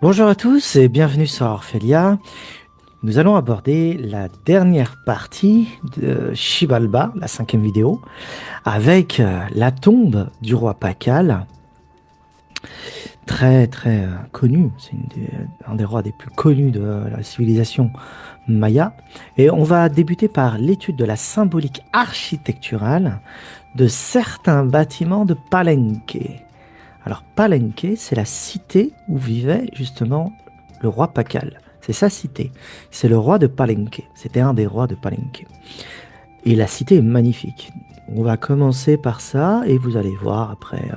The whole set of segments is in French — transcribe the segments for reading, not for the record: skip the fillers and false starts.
Bonjour à tous et bienvenue sur Orphelia. Nous allons aborder la dernière partie de Xibalba, la cinquième vidéo, avec la tombe du roi Pakal, très connu. C'est un des rois des plus connus de la civilisation maya. Et on va débuter par l'étude de la symbolique architecturale de certains bâtiments de Palenque. Alors Palenque, c'est la cité où vivait justement le roi Pakal. C'est sa cité. C'est le roi de Palenque. C'était un des rois de Palenque. Et la cité est magnifique. On va commencer par ça et vous allez voir après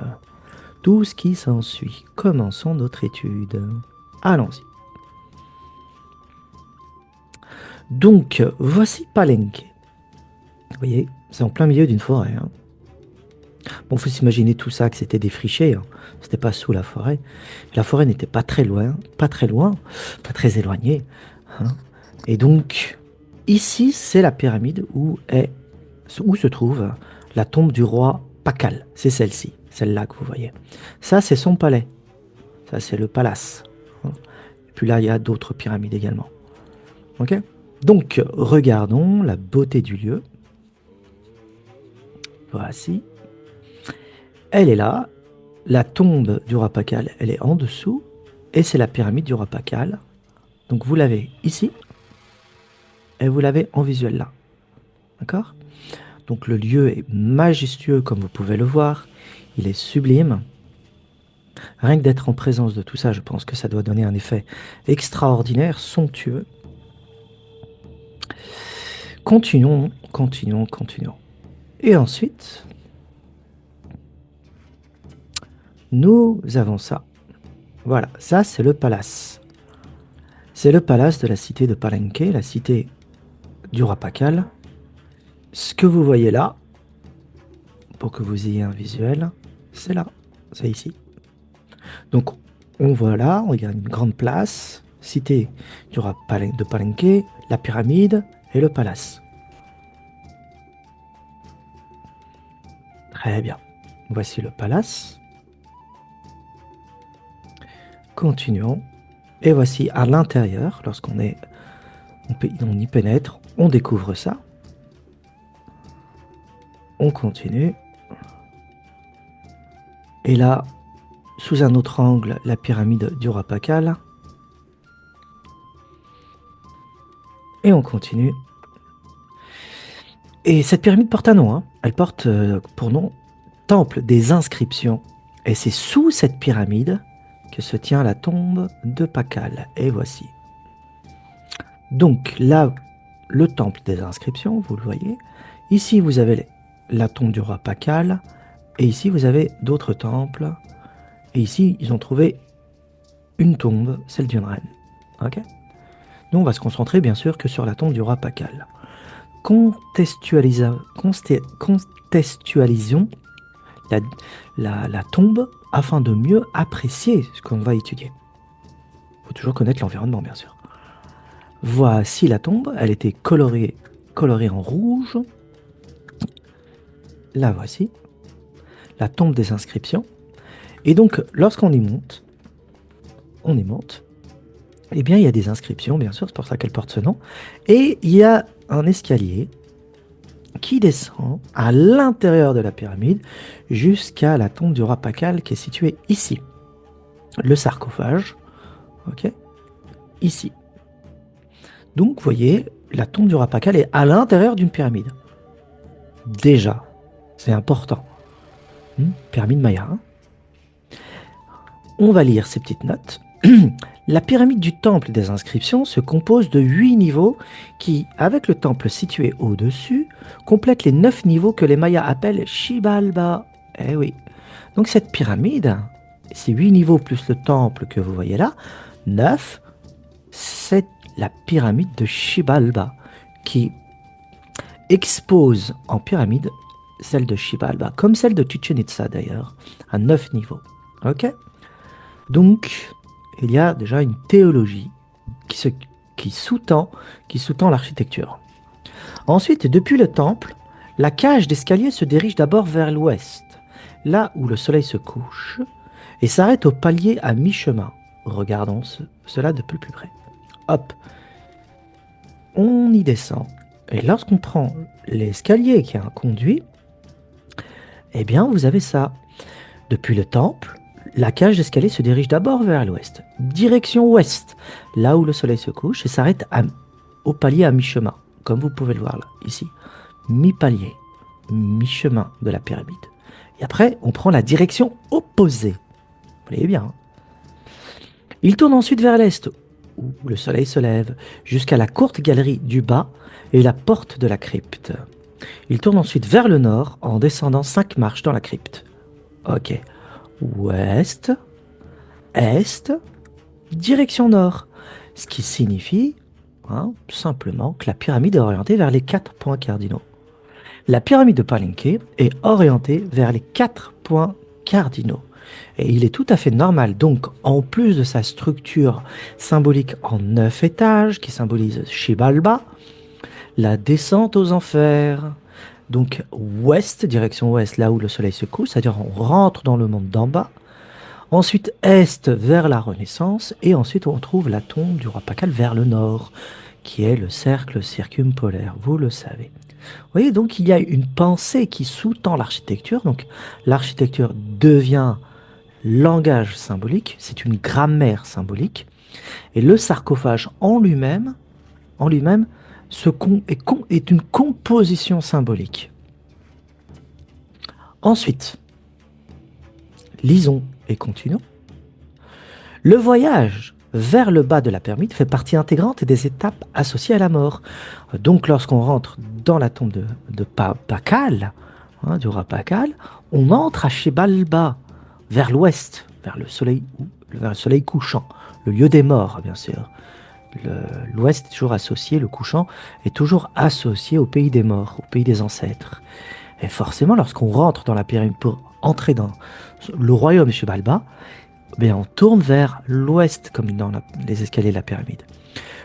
tout ce qui s'ensuit. Commençons notre étude. Allons-y. Donc, voici Palenque. Vous voyez, c'est en plein milieu d'une forêt, hein. Bon, faut s'imaginer tout ça que c'était défriché, hein. C'était pas sous la forêt. La forêt n'était pas très loin, pas très éloignée, hein. Et donc, ici, c'est la pyramide où se trouve la tombe du roi Pakal. C'est celle-ci, celle-là que vous voyez. Ça, c'est son palais. Ça, c'est le palace, hein. Et puis là, il y a d'autres pyramides également. Ok? Donc, regardons la beauté du lieu. Voici. Elle est là. La tombe du roi Pakal, elle est en dessous. Et c'est la pyramide du roi Pakal. Donc vous l'avez ici. Et vous l'avez en visuel là. D'accord? Donc le lieu est majestueux comme vous pouvez le voir. Il est sublime. Rien que d'être en présence de tout ça, je pense que ça doit donner un effet extraordinaire, somptueux. Continuons. Et ensuite, nous avons ça. Voilà, ça c'est le palace. C'est le palace de la cité de Palenque, la cité du roi Pakal. Ce que vous voyez là, pour que vous ayez un visuel, c'est là, c'est ici. Donc on voit là, il y a une grande place, cité du roi de Palenque, la pyramide et le palace. Très bien. Voici le palace. Continuons. Et voici à l'intérieur, on y pénètre, on découvre ça. On continue. Et là, sous un autre angle, la pyramide du roi Pakal. Et on continue. Et cette pyramide porte un nom, hein. Elle porte pour nom Temple des Inscriptions. Et c'est sous cette pyramide que se tient la tombe de Pakal. Et voici. Donc là, le Temple des Inscriptions, vous le voyez. Ici, vous avez la tombe du roi Pakal. Et ici, vous avez d'autres temples. Et ici, ils ont trouvé une tombe, celle d'une reine. Ok? Nous, on va se concentrer bien sûr que sur la tombe du roi Pakal. Contextualisons la tombe afin de mieux apprécier ce qu'on va étudier. Il faut toujours connaître l'environnement, bien sûr. Voici la tombe, elle était colorée en rouge. La voici, la tombe des inscriptions. Et donc, lorsqu'on y monte, eh bien, il y a des inscriptions, bien sûr, c'est pour ça qu'elle porte ce nom. Et il y a un escalier qui descend à l'intérieur de la pyramide jusqu'à la tombe du roi Pakal qui est située ici. Le sarcophage, ok, ici. Donc, vous voyez, la tombe du roi Pakal est à l'intérieur d'une pyramide. Déjà, c'est important. Pyramide Maya. Hein. On va lire ces petites notes. La pyramide du temple des inscriptions se compose de 8 niveaux qui, avec le temple situé au-dessus, complètent les 9 niveaux que les Mayas appellent Xibalba. Eh oui. Donc cette pyramide, ces 8 niveaux plus le temple que vous voyez là, 9, c'est la pyramide de Xibalba qui expose en pyramide celle de Xibalba, comme celle de Chichen Itza d'ailleurs, à 9 niveaux. Ok? Donc, il y a déjà une théologie qui sous-tend l'architecture. Ensuite, depuis le temple, la cage d'escalier se dirige d'abord vers l'ouest, là où le soleil se couche, et s'arrête au palier à mi-chemin. regardons cela de plus près. Hop, on y descend. Et lorsqu'on prend l'escalier qui a un conduit, eh bien, vous avez ça. Depuis le temple, la cage d'escalier se dirige d'abord vers l'ouest, direction ouest, là où le soleil se couche, et s'arrête au palier à mi-chemin, comme vous pouvez le voir là, ici. Mi-palier, mi-chemin de la pyramide. Et après, on prend la direction opposée. Vous voyez bien. Hein. Il tourne ensuite vers l'est, où le soleil se lève, jusqu'à la courte galerie du bas et la porte de la crypte. Il tourne ensuite vers le nord en descendant 5 marches dans la crypte. Ok. Ouest, est, direction nord. Ce qui signifie simplement que la pyramide est orientée vers les 4 points cardinaux. La pyramide de Palenque est orientée vers les 4 points cardinaux. Et il est tout à fait normal, donc, en plus de sa structure symbolique en 9 étages, qui symbolise Xibalba, la descente aux enfers. Donc, ouest, direction ouest, là où le soleil se couche, c'est-à-dire on rentre dans le monde d'en bas. Ensuite, est vers la Renaissance, et ensuite on trouve la tombe du roi Pakal vers le nord, qui est le cercle circumpolaire, vous le savez. Vous voyez, donc il y a une pensée qui sous-tend l'architecture, donc l'architecture devient langage symbolique, c'est une grammaire symbolique, et le sarcophage en lui-même est une composition symbolique. Ensuite, lisons et continuons. Le voyage vers le bas de la pyramide fait partie intégrante des étapes associées à la mort. Donc lorsqu'on rentre dans la tombe de Pakal, du roi Pakal, on entre à Xibalba, vers l'ouest, vers le soleil couchant, le lieu des morts, bien sûr. L'ouest est toujours associé, le couchant est toujours associé au pays des morts, au pays des ancêtres. Et forcément, lorsqu'on rentre dans la pyramide pour entrer dans le royaume de Xibalba, on tourne vers l'ouest, comme dans les escaliers de la pyramide.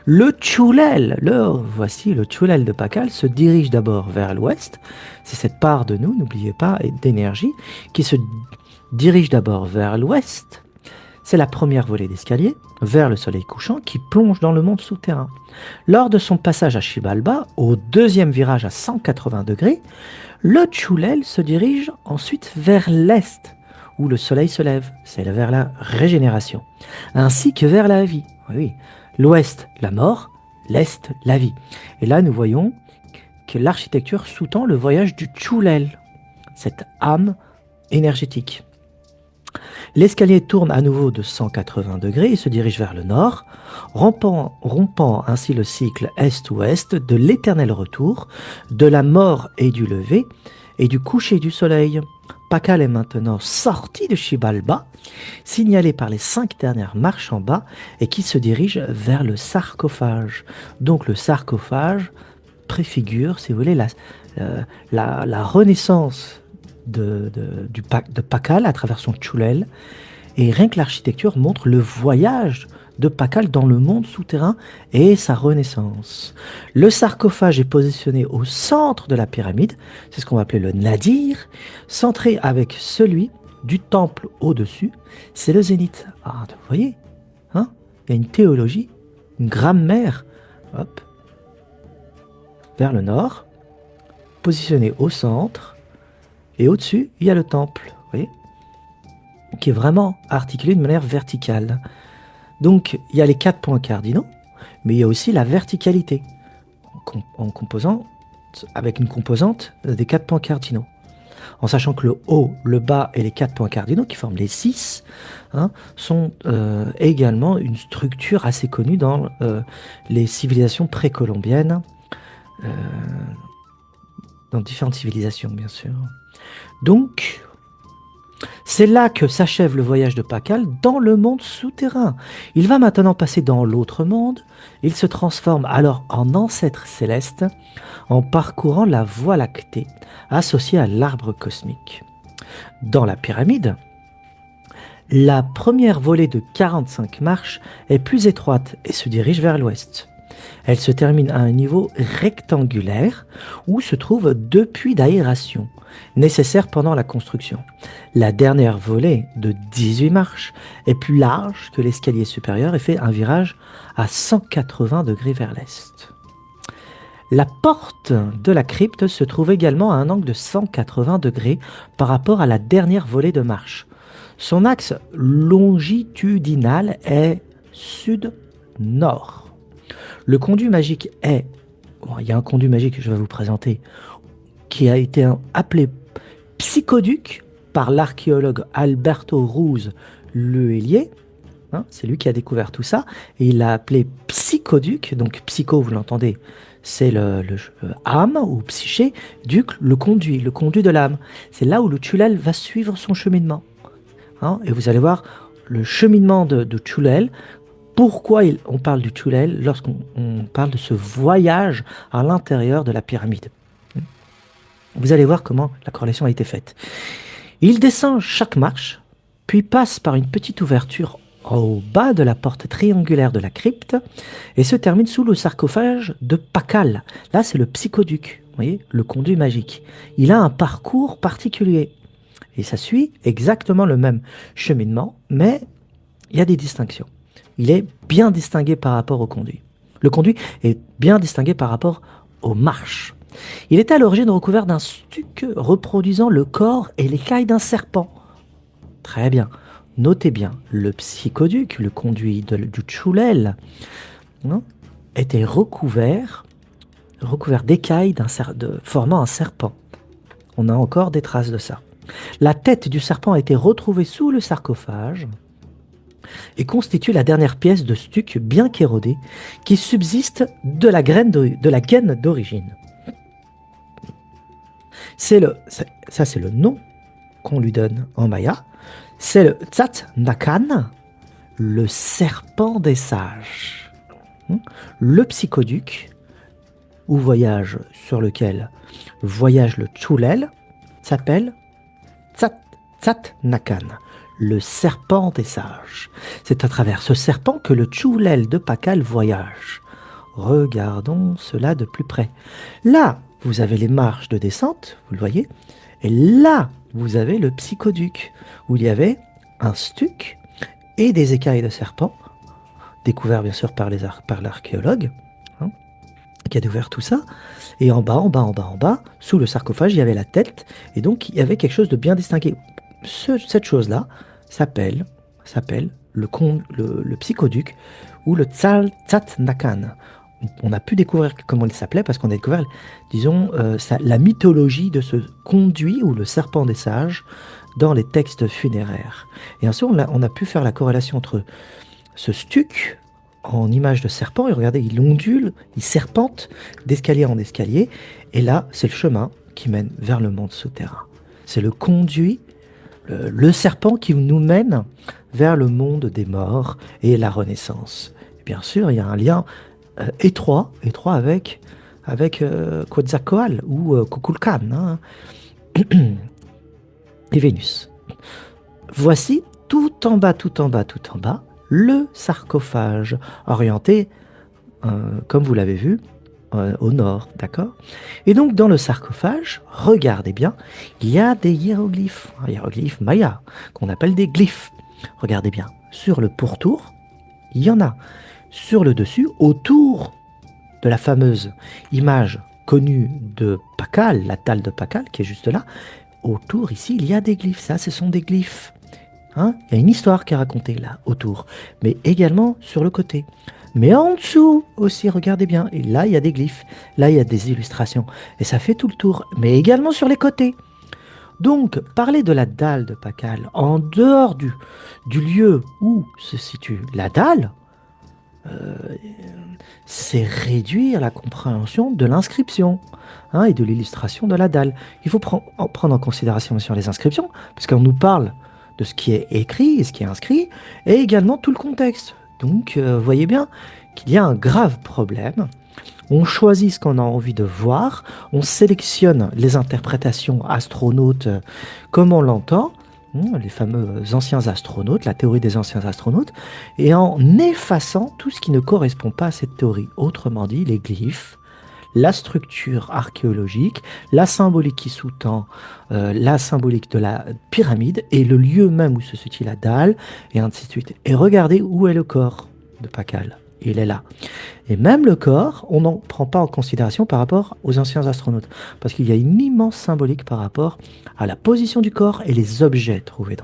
Le Tchoulel, voici le Tchoulel de Pakal, se dirige d'abord vers l'ouest. C'est cette part de nous, n'oubliez pas, et d'énergie, qui se dirige d'abord vers l'ouest. C'est la première volée d'escalier, vers le soleil couchant, qui plonge dans le monde souterrain. Lors de son passage à Xibalba, au deuxième virage à 180 degrés, le Tchoulel se dirige ensuite vers l'est, où le soleil se lève, c'est vers la régénération, ainsi que vers la vie. Oui, l'ouest, la mort, l'est, la vie. Et là, nous voyons que l'architecture sous-tend le voyage du Tchoulel, cette âme énergétique. L'escalier tourne à nouveau de 180 degrés et se dirige vers le nord, rompant ainsi le cycle est-ouest de l'éternel retour, de la mort et du lever, et du coucher du soleil. Pakal est maintenant sorti de Xibalba, signalé par les 5 dernières marches en bas, et qui se dirige vers le sarcophage. Donc le sarcophage préfigure, si vous voulez, la renaissance de Pakal à travers son Tchoulel, et rien que l'architecture montre le voyage de Pakal dans le monde souterrain et sa renaissance. Le sarcophage est positionné au centre de la pyramide, c'est ce qu'on va appeler le nadir, centré avec celui du temple au-dessus, c'est le zénith. Ah, vous voyez, il y a une théologie, une grammaire, hop, vers le nord, positionné au centre, et au-dessus, il y a le temple, vous voyez, qui est vraiment articulé de manière verticale. Donc, il y a les 4 points cardinaux, mais il y a aussi la verticalité, avec une composante des 4 points cardinaux. En sachant que le haut, le bas et les 4 points cardinaux, qui forment les 6, sont également une structure assez connue dans les civilisations précolombiennes, dans différentes civilisations, bien sûr. Donc, c'est là que s'achève le voyage de Pakal dans le monde souterrain. Il va maintenant passer dans l'autre monde. Il se transforme alors en ancêtre céleste en parcourant la Voie lactée associée à l'arbre cosmique. Dans la pyramide, la première volée de 45 marches est plus étroite et se dirige vers l'ouest. Elle se termine à un niveau rectangulaire où se trouvent deux puits d'aération nécessaires pendant la construction. La dernière volée de 18 marches est plus large que l'escalier supérieur et fait un virage à 180 degrés vers l'est. La porte de la crypte se trouve également à un angle de 180 degrés par rapport à la dernière volée de marche. Son axe longitudinal est sud-nord. Le conduit magique est... Bon, il y a un conduit magique que je vais vous présenter qui a été appelé psychoduc par l'archéologue Alberto Ruz Luelier. Hein, c'est lui qui a découvert tout ça et il l'a appelé psychoduc. Donc psycho, vous l'entendez, c'est le âme ou psyché, duc, le conduit de l'âme. C'est là où le Tshulel va suivre son cheminement. Hein, et vous allez voir le cheminement de Tshulel. Pourquoi on parle du Tshulel lorsqu'on parle de ce voyage à l'intérieur de la pyramide. Vous allez voir comment la corrélation a été faite. Il descend chaque marche, puis passe par une petite ouverture au bas de la porte triangulaire de la crypte et se termine sous le sarcophage de Pakal. Là, c'est le psychoduc, vous voyez, le conduit magique. Il a un parcours particulier et ça suit exactement le même cheminement, mais il y a des distinctions. Il est bien distingué par rapport au conduit. Le conduit est bien distingué par rapport aux marches. Il est à l'origine recouvert d'un stuc reproduisant le corps et l'écaille d'un serpent. Très bien. Notez bien, le psychoduc, le conduit du Tshulel, était recouvert d'écailles formant un serpent. On a encore des traces de ça. La tête du serpent a été retrouvée sous le sarcophage et constitue la dernière pièce de stuc bien qu'érodée qui subsiste de la gaine d'origine. C'est le nom qu'on lui donne en maya. C'est le Tzat Nakan, le serpent des sages. Le psychoduc, sur lequel voyage le Tshulel, s'appelle Tzat Nakan, le serpent des sages. C'est à travers ce serpent que le Tshulel de Pakal voyage. Regardons cela de plus près. Là, vous avez les marches de descente, vous le voyez, et là, vous avez le psychoduc, où il y avait un stuc et des écailles de serpent, découverts bien sûr par l'archéologue, qui a découvert tout ça, et en bas, sous le sarcophage, il y avait la tête, et donc il y avait quelque chose de bien distingué. Cette chose-là s'appelle le psychoduc, ou le Tzat Nakan. On a pu découvrir comment il s'appelait parce qu'on a découvert, disons, la mythologie de ce conduit ou le serpent des sages dans les textes funéraires. Et ensuite, on a pu faire la corrélation entre ce stuc en image de serpent, et regardez, il ondule, il serpente d'escalier en escalier, et là, c'est le chemin qui mène vers le monde souterrain. C'est le conduit, le serpent qui nous mène vers le monde des morts et la renaissance. Et bien sûr, il y a un lien étroit avec Quetzalcoatl ou Kukulkan et Vénus. Voici tout en bas, le sarcophage orienté, comme vous l'avez vu, au nord, d'accord? Et donc dans le sarcophage, regardez bien, il y a des hiéroglyphes mayas, qu'on appelle des glyphes. Regardez bien, sur le pourtour, il y en a. Sur le dessus, autour de la fameuse image connue de Pakal, la dalle de Pakal, qui est juste là, autour ici, il y a des glyphes. Ça, ce sont des glyphes. Il y a une histoire qui est racontée là, autour, mais également sur le côté. Mais en dessous aussi, regardez bien, et là, il y a des glyphes, là, il y a des illustrations, et ça fait tout le tour, mais également sur les côtés. Donc, parler de la dalle de Pakal, en dehors du lieu où se situe la dalle, c'est réduire la compréhension de l'inscription et de l'illustration de la dalle. Il faut prendre en considération sur les inscriptions, parce qu'on nous parle de ce qui est écrit et ce qui est inscrit, et également tout le contexte. Donc, voyez bien qu'il y a un grave problème. On choisit ce qu'on a envie de voir, on sélectionne les interprétations astronautes comme on l'entend, les fameux anciens astronautes, la théorie des anciens astronautes, et en effaçant tout ce qui ne correspond pas à cette théorie. Autrement dit, les glyphes, la structure archéologique, la symbolique qui sous-tend la symbolique de la pyramide et le lieu même où se situe la dalle, et ainsi de suite. Et regardez où est le corps de Pakal. Il est là. Et même le corps, on n'en prend pas en considération par rapport aux anciens astronautes, parce qu'il y a une immense symbolique par rapport à la position du corps et les objets trouvés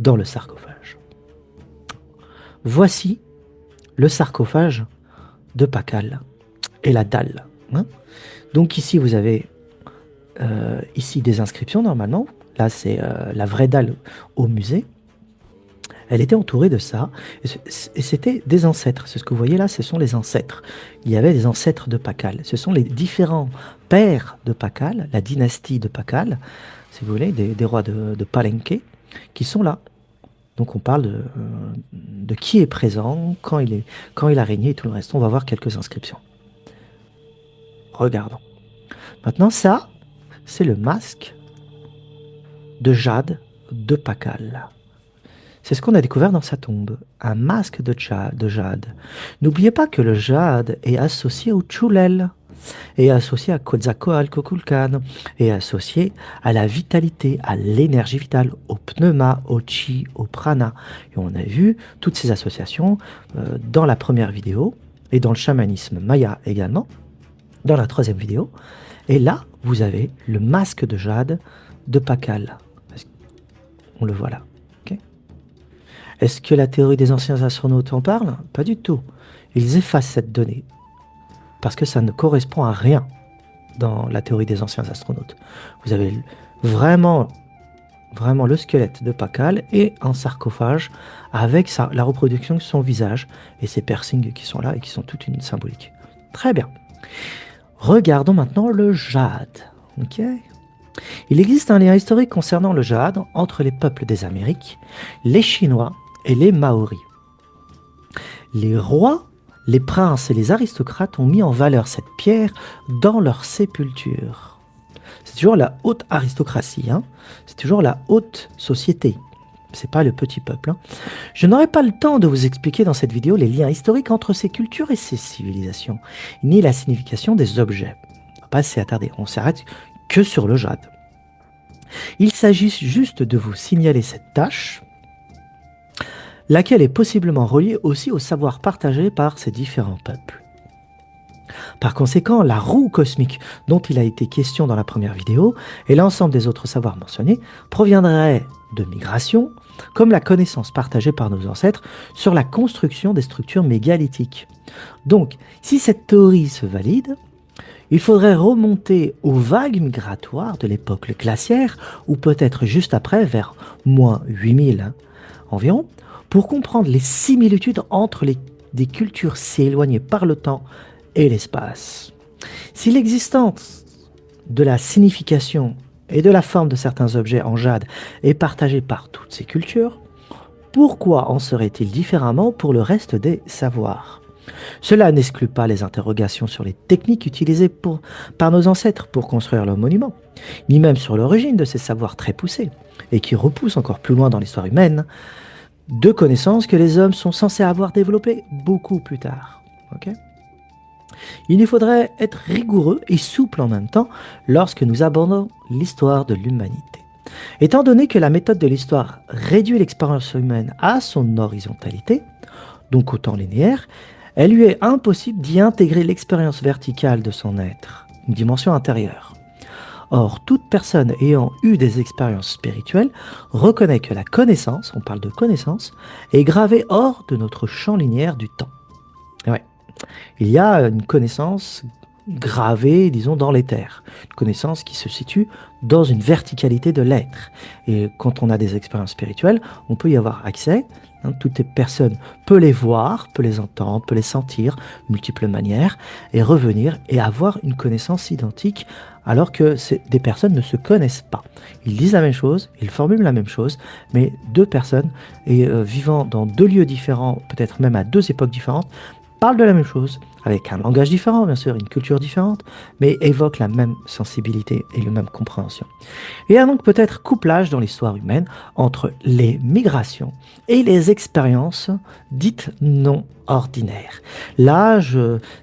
dans le sarcophage. Voici le sarcophage de Pakal et la dalle. Donc ici, vous avez ici des inscriptions normalement. Là, c'est la vraie dalle au musée. Elle était entourée de ça, et c'était des ancêtres. C'est ce que vous voyez là, ce sont les ancêtres. Il y avait des ancêtres de Pakal. Ce sont les différents pères de Pakal, la dynastie de Pakal, si vous voulez, des rois de Palenque, qui sont là. Donc on parle de qui est présent, quand il a régné et tout le reste. On va voir quelques inscriptions. Regardons. Maintenant, ça, c'est le masque de jade de Pakal. C'est ce qu'on a découvert dans sa tombe, un masque de jade. N'oubliez pas que le jade est associé au Chulel, est associé à Quetzalcoatl, est associé à la vitalité, à l'énergie vitale, au pneuma, au chi, au prana. Et on a vu toutes ces associations dans la première vidéo, et dans le chamanisme maya également, dans la troisième vidéo. Et là, vous avez le masque de jade de Pakal. On le voit là. Est-ce que la théorie des anciens astronautes en parle? Pas du tout. Ils effacent cette donnée parce que ça ne correspond à rien dans la théorie des anciens astronautes. Vous avez vraiment le squelette de Pakal et un sarcophage avec la reproduction de son visage et ces piercings qui sont là et qui sont toute une symbolique. Très bien. Regardons maintenant le jade. Ok. Il existe un lien historique concernant le jade entre les peuples des Amériques, les Chinois et les Maoris. Les rois, les princes et les aristocrates ont mis en valeur cette pierre dans leur sépulture. C'est toujours la haute aristocratie, c'est toujours la haute société. C'est pas le petit peuple. Je n'aurai pas le temps de vous expliquer dans cette vidéo les liens historiques entre ces cultures et ces civilisations, ni la signification des objets. On va pas s'y attarder, on s'arrête que sur le jade. Il s'agit juste de vous signaler cette tâche, laquelle est possiblement reliée aussi au savoir partagé par ces différents peuples. Par conséquent, la roue cosmique dont il a été question dans la première vidéo et l'ensemble des autres savoirs mentionnés proviendraient de migration, comme la connaissance partagée par nos ancêtres sur la construction des structures mégalithiques. Donc, si cette théorie se valide, il faudrait remonter aux vagues migratoires de l'époque glaciaire, ou peut-être juste après, vers moins 8000 environ, pour comprendre les similitudes entre des cultures si éloignées par le temps et l'espace. Si l'existence de la signification et de la forme de certains objets en jade est partagée par toutes ces cultures, pourquoi en serait-il différemment pour le reste des savoirs ? Cela n'exclut pas les interrogations sur les techniques utilisées par nos ancêtres pour construire leurs monuments, ni même sur l'origine de ces savoirs très poussés, et qui repoussent encore plus loin dans l'histoire humaine, de connaissances que les hommes sont censés avoir développées beaucoup plus tard. Okay ? Il nous faudrait être rigoureux et souple en même temps lorsque nous abordons l'histoire de l'humanité. Étant donné que la méthode de l'histoire réduit l'expérience humaine à son horizontalité, donc au temps linéaire, elle lui est impossible d'y intégrer l'expérience verticale de son être, une dimension intérieure. Or, toute personne ayant eu des expériences spirituelles reconnaît que la connaissance, on parle de connaissance, est gravée hors de notre champ linéaire du temps. Et ouais, il y a une connaissance gravée, disons, dans l'éther. Une connaissance qui se situe dans une verticalité de l'être. Et quand on a des expériences spirituelles, on peut y avoir accès. Toute personne peut les voir, peut les entendre, peut les sentir, de multiples manières, et revenir et avoir une connaissance identique, alors que des personnes ne se connaissent pas. Ils disent la même chose, ils formulent la même chose, mais deux personnes vivant dans deux lieux différents, peut-être même à deux époques différentes, parlent de la même chose, avec un langage différent, bien sûr, une culture différente, mais évoquent la même sensibilité et la même compréhension. Il y a donc peut-être couplage dans l'histoire humaine entre les migrations et les expériences dites non ordinaires. Là,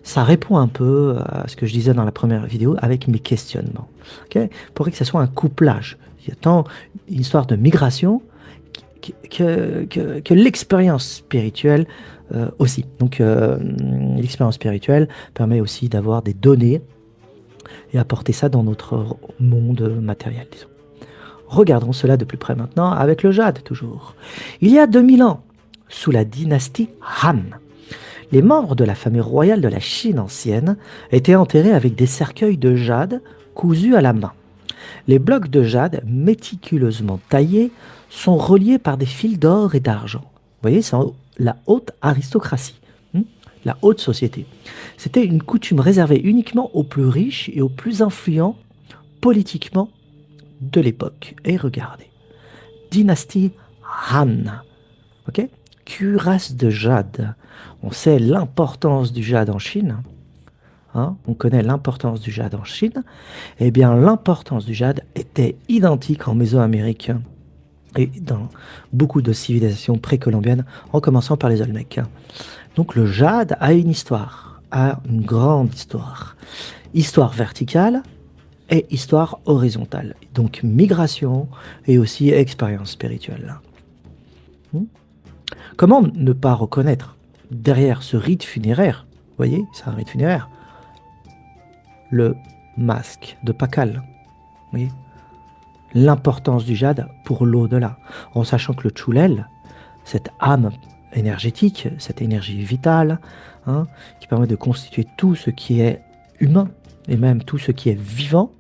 ça répond un peu à ce que je disais dans la première vidéo avec mes questionnements. Ok, pour que ce soit un couplage. Il y a tant une histoire de migration que l'expérience spirituelle aussi. Donc l'expérience spirituelle permet aussi d'avoir des données et apporter ça dans notre monde matériel, disons. Regardons cela de plus près maintenant avec le jade toujours. Il y a 2000 ans, sous la dynastie Han, les membres de la famille royale de la Chine ancienne étaient enterrés avec des cercueils de jade cousus à la main. Les blocs de jade méticuleusement taillés sont reliés par des fils d'or et d'argent. Vous voyez, c'est la haute aristocratie, la haute société. C'était une coutume réservée uniquement aux plus riches et aux plus influents politiquement de l'époque. Et regardez, dynastie Han, ok? Cuirasse de jade. On sait l'importance du jade en Chine. Hein, on connaît l'importance du jade en Chine. Eh bien, l'importance du jade était identique en Mésoamérique et dans beaucoup de civilisations précolombiennes, en commençant par les Olmecs. Donc le jade a une histoire, a une grande histoire. Histoire verticale et histoire horizontale. Donc migration et aussi expérience spirituelle. Comment ne pas reconnaître derrière ce rite funéraire, vous voyez, c'est un rite funéraire, le masque de Pakal, vous voyez, l'importance du jade pour l'au-delà, en sachant que le Chulel, cette âme énergétique, cette énergie vitale, hein, qui permet de constituer tout ce qui est humain, et même tout ce qui est vivant,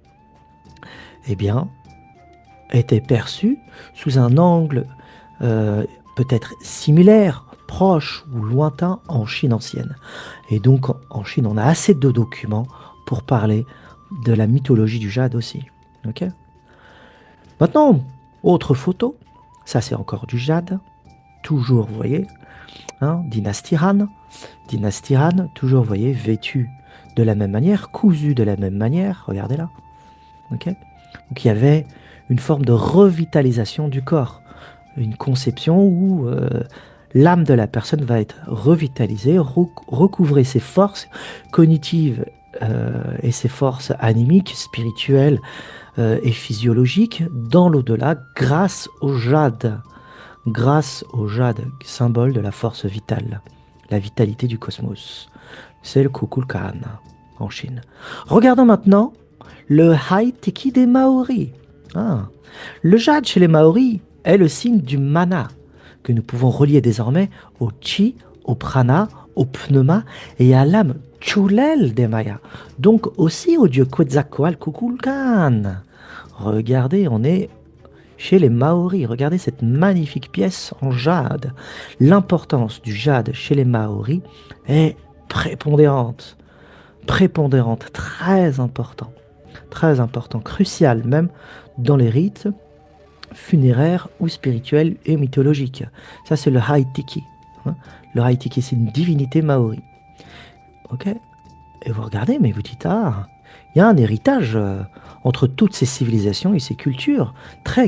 eh bien, était perçu sous un angle peut-être similaire, proche ou lointain en Chine ancienne. Et donc, en Chine, on a assez de documents pour parler de la mythologie du jade aussi. Ok. Maintenant, autre photo, ça c'est encore du jade, toujours, vous voyez, hein, dynastie Han. Dynastie Han, toujours, vous voyez, vêtu de la même manière, cousu de la même manière, regardez là. Ok. Donc il y avait une forme de revitalisation du corps, une conception où l'âme de la personne va être revitalisée, recouvrer ses forces cognitives et ses forces animiques, spirituelles et physiologiques dans l'au-delà grâce au jade, symbole de la force vitale, la vitalité du cosmos. C'est le Kukulkan en Chine. Regardons maintenant le Haitiki des Maoris. Ah. Le jade chez les Maoris est le signe du mana, que nous pouvons relier désormais au chi, au prana, au pneuma et à l'âme Chulel des Mayas, donc aussi au dieu Quetzalcoatl Kukulkan. Regardez, on est chez les Maoris. Regardez cette magnifique pièce en jade. L'importance du jade chez les Maoris est prépondérante, très important, crucial même dans les rites funéraires ou spirituels et mythologiques. Ça, c'est le Haitiki. Hein. Le Haitiki, c'est une divinité maori. Ok. Et vous regardez, mais vous dites, ah, il y a un héritage entre toutes ces civilisations et ces cultures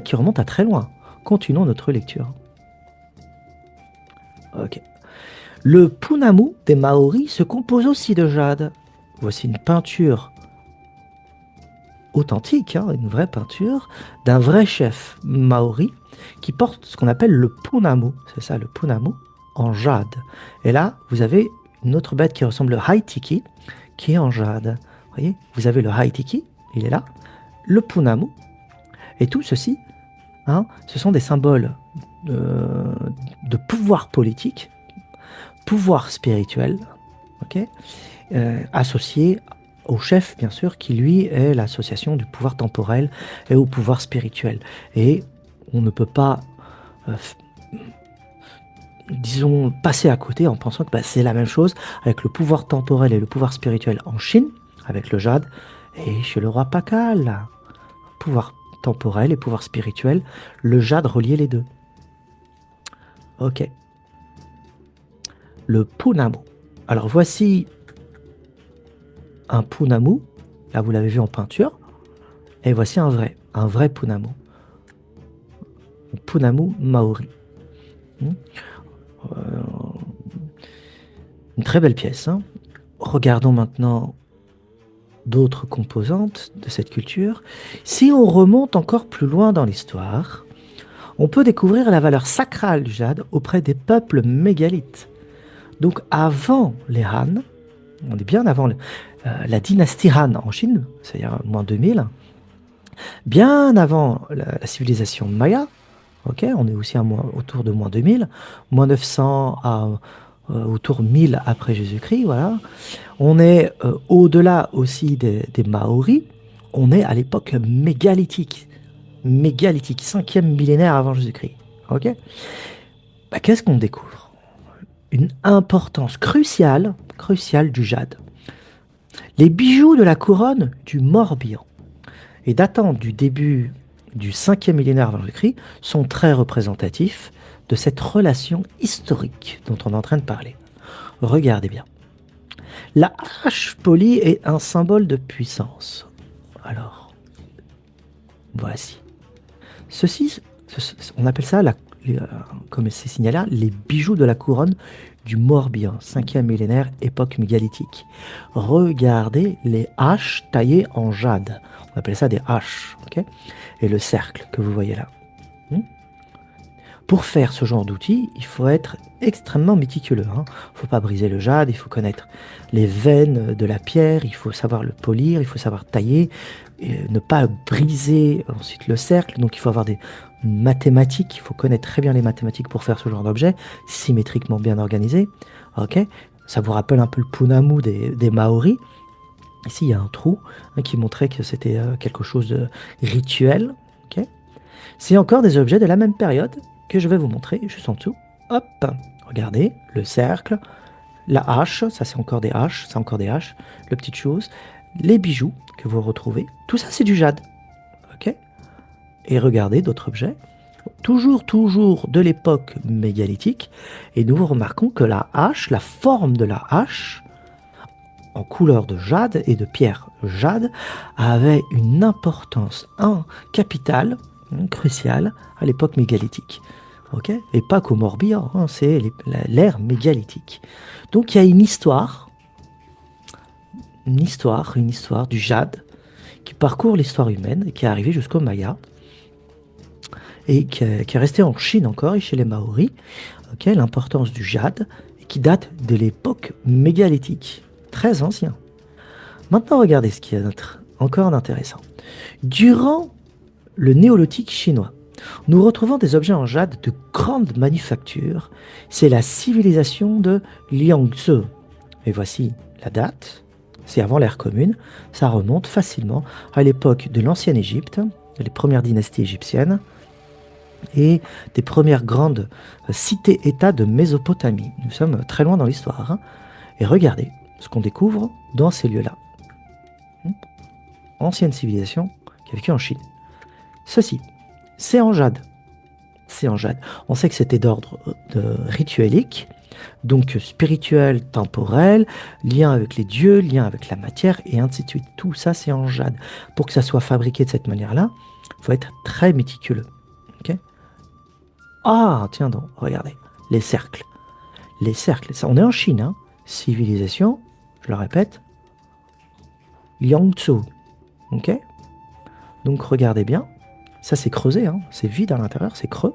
qui remonte à très loin. Continuons notre lecture. Ok. Le punamu des Maoris se compose aussi de jade. Voici une peinture authentique, hein, une vraie peinture d'un vrai chef maori qui porte ce qu'on appelle le punamu, c'est ça le punamu, en jade. Et là, vous avez une autre bête qui ressemble au haitiki, qui est en jade. Vous voyez, vous avez le haitiki, il est là, le punamu, et tout ceci, hein, ce sont des symboles de pouvoir politique, pouvoir spirituel, ok, associés au chef, bien sûr, qui lui est l'association du pouvoir temporel et au pouvoir spirituel. Et on ne peut pas, disons, passer à côté en pensant que c'est la même chose avec le pouvoir temporel et le pouvoir spirituel en Chine, avec le jade, et chez le roi Pakal. Pouvoir temporel et pouvoir spirituel, le jade reliait les deux. Ok. Le punamu. Alors voici un Punamu, là vous l'avez vu en peinture, et voici un vrai Punamu, Punamu Maori. Hmm. Euh, une très belle pièce, hein. Regardons maintenant d'autres composantes de cette culture. Si on remonte encore plus loin dans l'histoire, on peut découvrir la valeur sacrale du jade auprès des peuples mégalithes. Donc avant les Han, on est bien avant la dynastie Han en Chine, c'est-à-dire moins 2000, bien avant la civilisation Maya, ok, on est aussi autour de moins 2000, moins 900 à autour 1000 après Jésus-Christ, voilà. On est au-delà aussi des Maoris, on est à l'époque mégalithique, 5e millénaire avant Jésus-Christ, ok. Bah, qu'est-ce qu'on découvre? Une importance cruciale du jade. Les bijoux de la couronne du Morbihan et datant du début du 5e millénaire avant Jésus-Christ sont très représentatifs de cette relation historique dont on est en train de parler. Regardez bien. La hache polie est un symbole de puissance. Alors, voici. On appelle ça, comme c'est signalé là, les bijoux de la couronne du Morbihan, 5e millénaire, époque mégalithique. Regardez les haches taillées en jade. On appelle ça des haches, ok? Et le cercle que vous voyez là. Hmm. Pour faire ce genre d'outil, il faut être extrêmement méticuleux, hein. Il ne faut pas briser le jade, il faut connaître les veines de la pierre, il faut savoir le polir, il faut savoir tailler, et ne pas briser ensuite le cercle. Donc il faut avoir des mathématiques, il faut connaître très bien les mathématiques pour faire ce genre d'objet, symétriquement bien organisé. Ok, ça vous rappelle un peu le Punamu des Maoris. Ici, il y a un trou, hein, qui montrait que c'était quelque chose de rituel. Ok, c'est encore des objets de la même période que je vais vous montrer juste en dessous. Hop, regardez, le cercle, la hache, ça c'est encore des haches, c'est encore des haches, le petite chose, les bijoux que vous retrouvez, tout ça c'est du jade. Ok. Et regardez d'autres objets, toujours de l'époque mégalithique, et nous remarquons que la hache, la forme de la hache, en couleur de jade et de pierre jade, avait une importance capitale, cruciale, à l'époque mégalithique. Okay, et pas qu'au Morbihan, hein, c'est l'ère mégalithique. Donc il y a une histoire du jade qui parcourt l'histoire humaine et qui est arrivée jusqu'au Maya et qui est restée en Chine encore et chez les Maoris. Okay, l'importance du jade qui date de l'époque mégalithique, très ancien. Maintenant, regardez ce qui est encore d'intéressant. Durant le néolithique chinois, nous retrouvons des objets en jade de grande manufacture. C'est la civilisation de Liangzhou. Et voici la date. C'est avant l'ère commune. Ça remonte facilement à l'époque de l'ancienne Égypte, les premières dynasties égyptiennes et des premières grandes cités-États de Mésopotamie. Nous sommes très loin dans l'histoire, hein. Et regardez ce qu'on découvre dans ces lieux-là. Ancienne civilisation qui a vécu en Chine. Ceci, c'est en jade. C'est en jade. On sait que c'était d'ordre rituelique, donc spirituel, temporel, lien avec les dieux, lien avec la matière, et ainsi de suite. Tout ça, c'est en jade. Pour que ça soit fabriqué de cette manière-là, il faut être très méticuleux. Okay. Ah, tiens donc, regardez, les cercles. Les cercles, ça, on est en Chine, hein. Civilisation, je le répète, Liangzhou. Ok. Donc regardez bien. Ça, c'est creusé, hein. C'est vide à l'intérieur, c'est creux.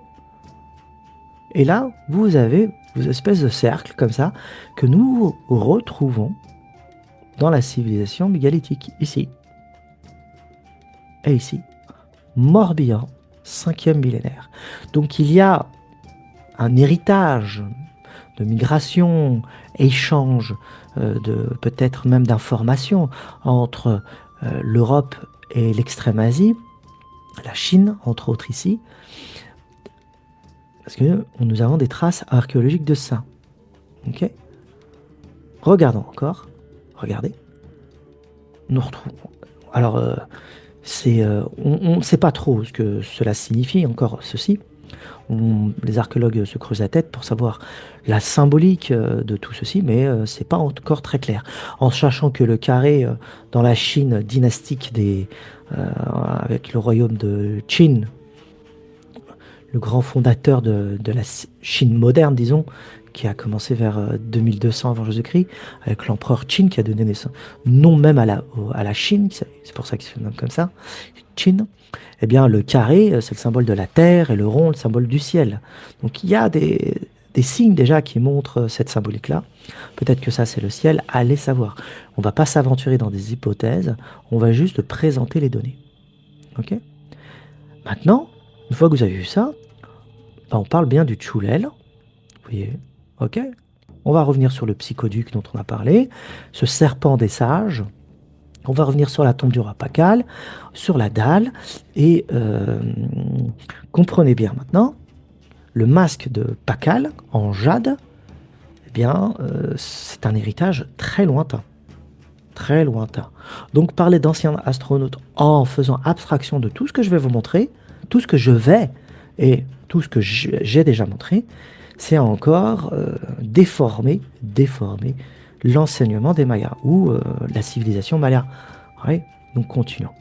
Et là, vous avez vos espèces de cercles comme ça que nous retrouvons dans la civilisation mégalithique, ici. Et ici. Morbihan, 5e millénaire. Donc il y a un héritage de migration, échange, de peut-être même d'informations entre l'Europe et l'extrême-Asie, la Chine, entre autres ici, parce que nous avons des traces archéologiques de ça. Ok. Regardons encore. Regardez. Nous retrouvons. Alors, on ne sait pas trop ce que cela signifie, encore ceci. Les archéologues se creusent la tête pour savoir la symbolique de tout ceci, mais c'est pas encore très clair. En sachant que le carré dans la Chine dynastique avec le royaume de Qin, le grand fondateur de la Chine moderne, disons, qui a commencé vers 2200 avant Jésus-Christ, avec l'empereur Qin qui a donné nom même à la Chine, c'est pour ça qu'il se nomme comme ça, Qin. Eh bien, le carré, c'est le symbole de la terre, et le rond, le symbole du ciel. Donc, il y a des signes déjà qui montrent cette symbolique-là. Peut-être que ça, c'est le ciel, allez savoir. On va pas s'aventurer dans des hypothèses, on va juste présenter les données. Ok? Maintenant, une fois que vous avez vu ça, ben, on parle bien du Tchoulel. Vous voyez? Ok? On va revenir sur le psychoduc dont on a parlé, ce serpent des sages. On va revenir sur la tombe du roi Pakal, sur la dalle, et comprenez bien maintenant, le masque de Pakal en jade, eh bien, c'est un héritage très lointain. Très lointain. Donc parler d'anciens astronautes en faisant abstraction de tout ce que je vais vous montrer, tout ce que je vais et tout ce que j'ai déjà montré, c'est encore déformer l'enseignement des Mayas ou la civilisation maya. Ouais, donc continuons.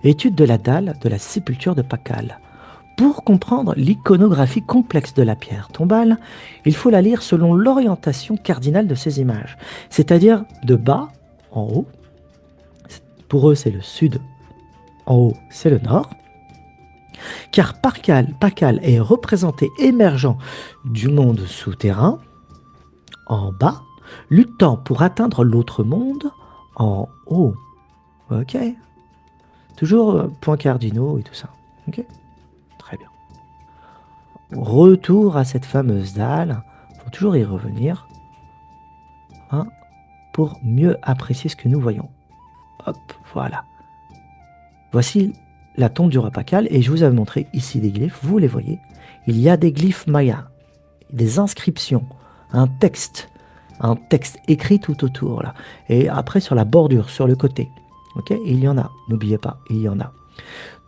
Étude de la dalle de la sépulture de Pakal. Pour comprendre l'iconographie complexe de la pierre tombale, il faut la lire selon l'orientation cardinale de ces images, c'est-à-dire de bas en haut. Pour eux, c'est le sud, en haut, c'est le nord. Car Pakal est représenté émergeant du monde souterrain, en bas, luttant pour atteindre l'autre monde, en haut. Ok? Toujours points cardinaux et tout ça. Ok? Très bien. Retour à cette fameuse dalle. Il faut toujours y revenir. Hein, pour mieux apprécier ce que nous voyons. Hop, voilà. Voici la tombe du roi Pakal et je vous avais montré ici des glyphes. Vous les voyez. Il y a des glyphes mayas, des inscriptions, un texte écrit tout autour là. Et après sur la bordure, sur le côté. Ok, il y en a. N'oubliez pas, il y en a.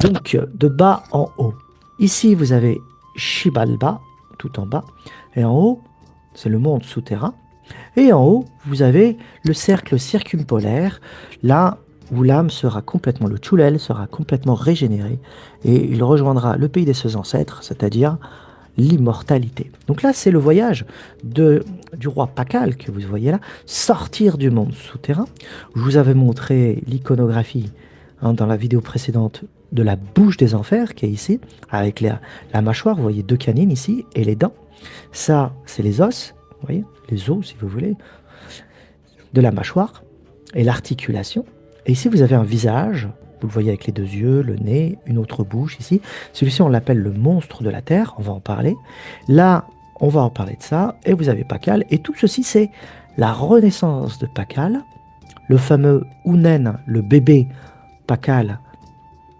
Donc de bas en haut. Ici vous avez Xibalba tout en bas et en haut c'est le monde souterrain. Et en haut vous avez le cercle circumpolaire là où l'âme sera complètement, le Tchoulel sera complètement régénéré et il rejoindra le pays des ses ancêtres, c'est-à-dire l'immortalité. Donc là, c'est le voyage du roi Pakal que vous voyez là, sortir du monde souterrain. Je vous avais montré l'iconographie dans la vidéo précédente de la bouche des enfers qui est ici, avec la mâchoire, vous voyez deux canines ici, et les dents. Ça, c'est les os, vous voyez, les os si vous voulez, de la mâchoire, et l'articulation. Et ici, vous avez un visage, vous le voyez avec les deux yeux, le nez, une autre bouche ici. Celui-ci, on l'appelle le monstre de la Terre, on va en parler. Là, on va en parler de ça, et vous avez Pakal. Et tout ceci, c'est la renaissance de Pakal, le fameux Unen, le bébé Pakal,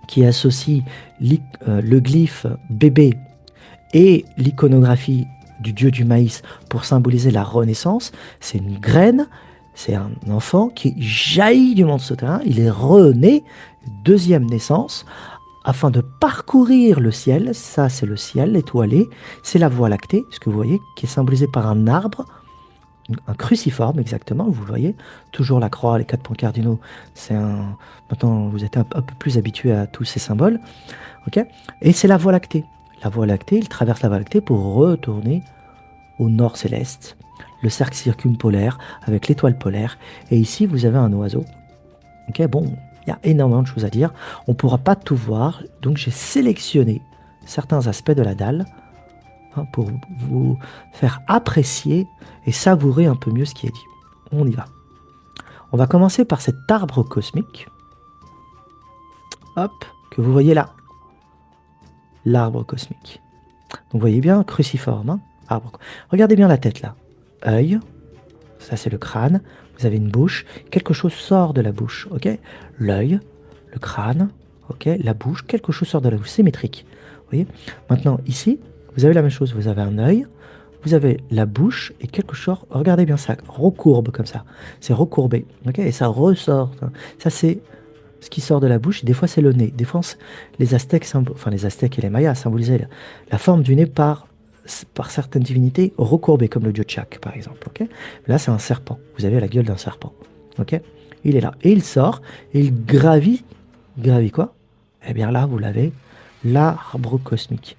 qui associe le glyphe bébé et l'iconographie du dieu du maïs pour symboliser la renaissance. C'est une graine. C'est un enfant qui jaillit du monde souterrain, il est rené, deuxième naissance, afin de parcourir le ciel. Ça, c'est le ciel étoilé, c'est la Voie lactée, ce que vous voyez, qui est symbolisé par un arbre, un cruciforme exactement, vous le voyez, toujours la croix, les 4 points cardinaux, maintenant vous êtes un peu plus habitué à tous ces symboles, ok. Et c'est la Voie lactée. La Voie lactée, il traverse la Voie lactée pour retourner au nord céleste, le cercle circumpolaire avec l'étoile polaire. Et ici, vous avez un oiseau. Ok, bon, il y a énormément de choses à dire. On ne pourra pas tout voir, donc j'ai sélectionné certains aspects de la dalle pour vous faire apprécier et savourer un peu mieux ce qui est dit. On y va. On va commencer par cet arbre cosmique. Hop, que vous voyez là. L'arbre cosmique. Donc vous voyez bien, cruciforme, arbre. Regardez bien la tête là. Œil, ça c'est le crâne, vous avez une bouche, quelque chose sort de la bouche, ok. L'œil, le crâne, ok, la bouche, quelque chose sort de la bouche, symétrique, vous voyez. Maintenant ici, vous avez la même chose, vous avez un œil, vous avez la bouche et quelque chose, regardez bien ça, recourbe comme ça, c'est recourbé, ok, et ça ressort, ça c'est ce qui sort de la bouche, des fois c'est le nez. Des fois, les Aztèques, enfin les Aztèques et les Mayas symbolisaient la forme du nez par certaines divinités recourbées, comme le dieu Tchak, par exemple. Ok. Là, c'est un serpent. Vous avez la gueule d'un serpent. Ok. Il est là. Et il sort, et il gravit. Il gravit quoi? Eh bien là, vous l'avez, l'arbre cosmique.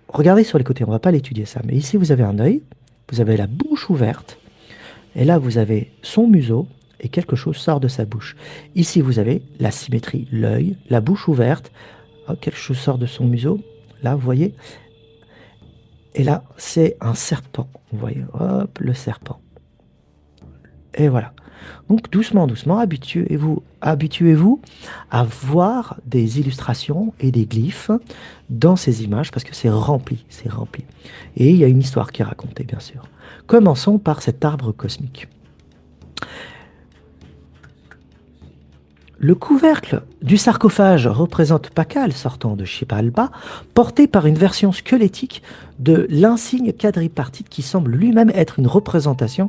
Regardez sur les côtés, on ne va pas l'étudier ça, mais ici, vous avez un œil, vous avez la bouche ouverte, et là, vous avez son museau, et quelque chose sort de sa bouche. Ici, vous avez la symétrie, l'œil, la bouche ouverte, oh, quelque chose sort de son museau. Là, vous voyez. Et là, c'est un serpent. Vous voyez, hop, le serpent. Et voilà. Donc, doucement, doucement, habituez-vous à voir des illustrations et des glyphes dans ces images, parce que c'est rempli, c'est rempli. Et il y a une histoire qui est racontée, bien sûr. Commençons par cet arbre cosmique. Le couvercle du sarcophage représente Pakal sortant de Xibalba, porté par une version squelettique de l'insigne quadripartite qui semble lui-même être une représentation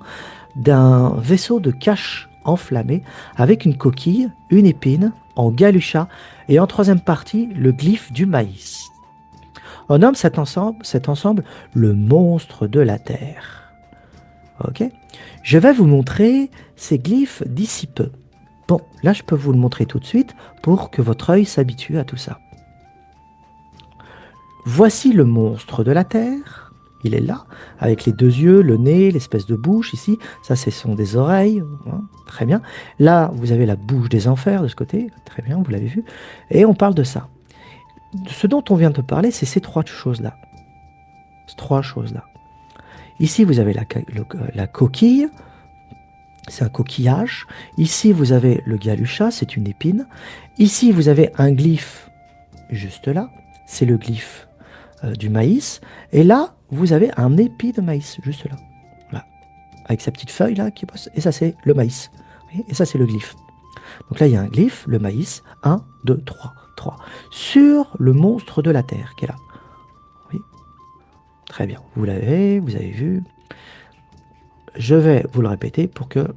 d'un vaisseau de cache enflammé avec une coquille, une épine, en galucha et en troisième partie le glyphe du maïs. On nomme cet ensemble le monstre de la terre. Ok. Je vais vous montrer ces glyphes d'ici peu. Bon, là je peux vous le montrer tout de suite pour que votre œil s'habitue à tout ça. Voici le monstre de la Terre. Il est là, avec les deux yeux, le nez, l'espèce de bouche ici. Ça, ce sont des oreilles. Hein, très bien. Là, vous avez la bouche des enfers de ce côté. Très bien, vous l'avez vu. Et on parle de ça. Ce dont on vient de parler, c'est ces trois choses-là. Ces trois choses-là. Ici, vous avez la coquille. C'est un coquillage. Ici, vous avez le galucha, c'est une épine. Ici, vous avez un glyphe, juste là. C'est le glyphe du maïs. Et là, vous avez un épi de maïs, juste là. Voilà. Avec sa petite feuille là qui passe. Et ça, c'est le maïs. Et ça, c'est le glyphe. Donc là, il y a un glyphe, le maïs. 1, 2, 3. 3. Sur le monstre de la terre qui est là. Oui. Très bien. Vous avez vu. Je vais vous le répéter pour que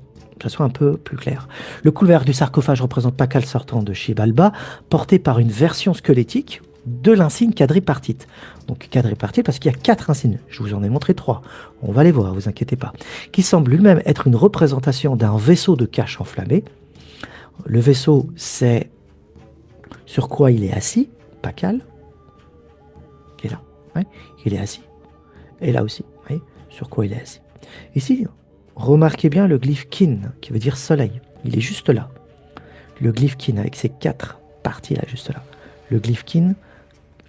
ça soit un peu plus clair. Le couvercle du sarcophage représente Pakal sortant de Xibalba, porté par une version squelettique de l'insigne quadripartite. Donc quadripartite parce qu'il y a 4 insignes. Je vous en ai montré 3. On va les voir, vous inquiétez pas. Qui semble lui-même être une représentation d'un vaisseau de cache enflammé. Le vaisseau, c'est sur quoi il est assis, Pakal, qui est là. Ouais, il est assis. Et là aussi, ouais, sur quoi il est assis. Ici, remarquez bien le glyphe Kin, qui veut dire soleil. Il est juste là. Le glyphe Kin, avec ses 4 parties là, juste là. Le glyphe Kin,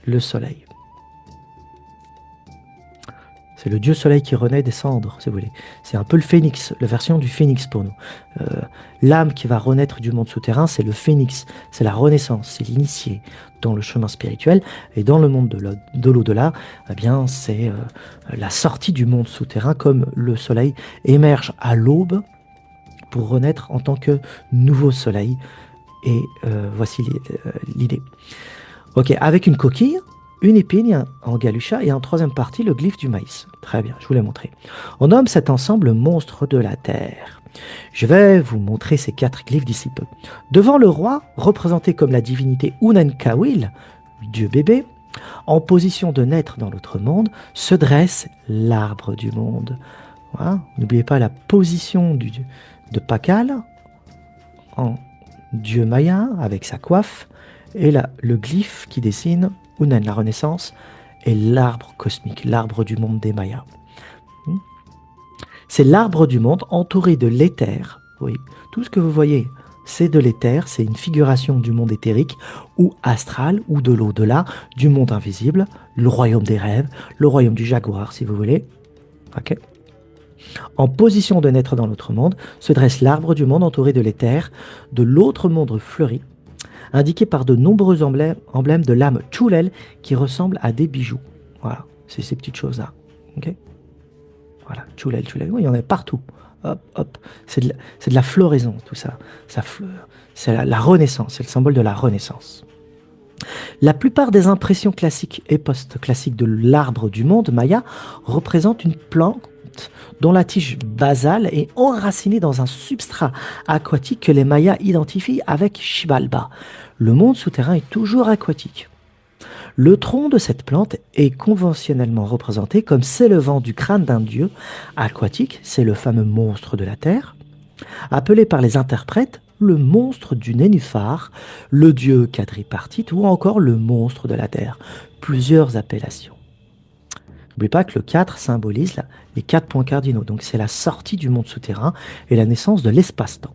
le soleil. C'est le dieu soleil qui renaît des cendres, si vous voulez. C'est un peu le phénix, la version du phénix pour nous. L'âme qui va renaître du monde souterrain, c'est le phénix. C'est la renaissance, c'est l'initié dans le chemin spirituel. Et dans le monde de l'au-delà, eh bien, c'est la sortie du monde souterrain, comme le soleil émerge à l'aube pour renaître en tant que nouveau soleil. Et voici l'idée. Ok, avec une coquille, une épine en galucha et en troisième partie le glyphe du maïs. Très bien, je vous l'ai montré. On nomme cet ensemble le monstre de la terre. Je vais vous montrer ces 4 glyphes d'ici peu. Devant le roi, représenté comme la divinité Unankawil, dieu bébé, en position de naître dans l'autre monde, se dresse l'arbre du monde. Voilà. N'oubliez pas la position de Pakal en dieu maya avec sa coiffe et là, le glyphe qui dessine Unan, la renaissance, est l'arbre cosmique, l'arbre du monde des Mayas. C'est l'arbre du monde entouré de l'éther. Oui, tout ce que vous voyez, c'est de l'éther, c'est une figuration du monde éthérique ou astral ou de l'au-delà, du monde invisible, le royaume des rêves, le royaume du jaguar, si vous voulez. Ok. En position de naître dans l'autre monde, se dresse l'arbre du monde entouré de l'éther, de l'autre monde fleuri, indiqué par de nombreux emblèmes de l'âme Chulel qui ressemblent à des bijoux. Voilà, c'est ces petites choses-là. Okay, voilà, Chulel. Oui, il y en a partout. Hop, hop. C'est de la floraison, tout ça. C'est la renaissance, c'est le symbole de la renaissance. La plupart des impressions classiques et post-classiques de l'arbre du monde maya représentent une plante plante dont la tige basale est enracinée dans un substrat aquatique que les Mayas identifient avec Xibalba. Le monde souterrain est toujours aquatique. Le tronc de cette plante est conventionnellement représenté comme s'élevant du crâne d'un dieu aquatique, c'est le fameux monstre de la terre, appelé par les interprètes le monstre du nénuphar, le dieu quadripartite ou encore le monstre de la terre. Plusieurs appellations. N'oubliez pas que le 4 symbolise les 4 points cardinaux, donc c'est la sortie du monde souterrain et la naissance de l'espace-temps.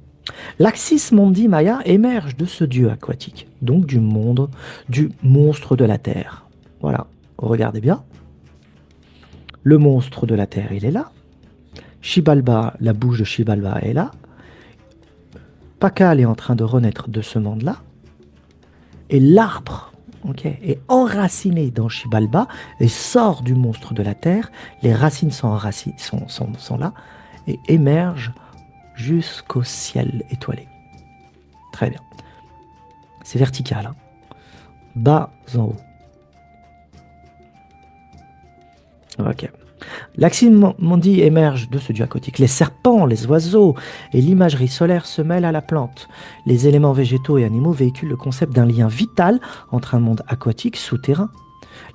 L'Axis Mundi Maya émerge de ce dieu aquatique, donc du monde du monstre de la terre. Voilà, regardez bien. Le monstre de la terre, il est là. Xibalba, la bouche de Xibalba est là. Pakal est en train de renaître de ce monde-là. Et l'arbre est enraciné dans Xibalba et sort du monstre de la terre. Les racines sont là et émergent jusqu'au ciel étoilé. Très bien. C'est vertical. Hein. Bas en haut. Ok. L'Axis Mundi émerge de ce dieu aquatique. Les serpents, les oiseaux et l'imagerie solaire se mêlent à la plante. Les éléments végétaux et animaux véhiculent le concept d'un lien vital entre un monde aquatique souterrain,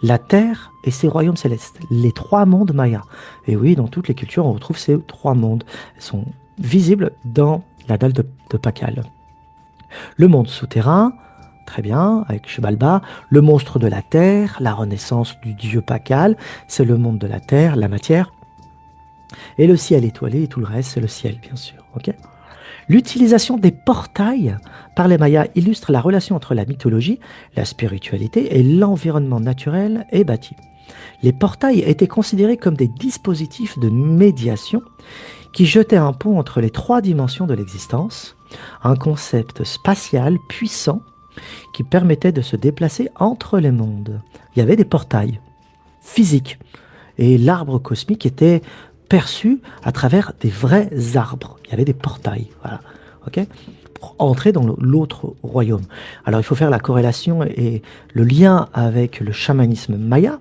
la terre et ses royaumes célestes. Les 3 mondes mayas. Et oui, dans toutes les cultures, on retrouve ces 3 mondes. Elles sont visibles dans la dalle de Pakal. Le monde souterrain, très bien, avec Xibalba, le monstre de la terre, la renaissance du dieu Pakal, c'est le monde de la terre, la matière, et le ciel étoilé et tout le reste, c'est le ciel, bien sûr. Okay. L'utilisation des portails par les Mayas illustre la relation entre la mythologie, la spiritualité et l'environnement naturel et bâti. Les portails étaient considérés comme des dispositifs de médiation qui jetaient un pont entre les 3 dimensions de l'existence, un concept spatial puissant qui permettait de se déplacer entre les mondes. Il y avait des portails physiques et l'arbre cosmique était perçu à travers des vrais arbres. Il y avait des portails, voilà, ok, pour entrer dans l'autre royaume. Alors il faut faire la corrélation et le lien avec le chamanisme maya,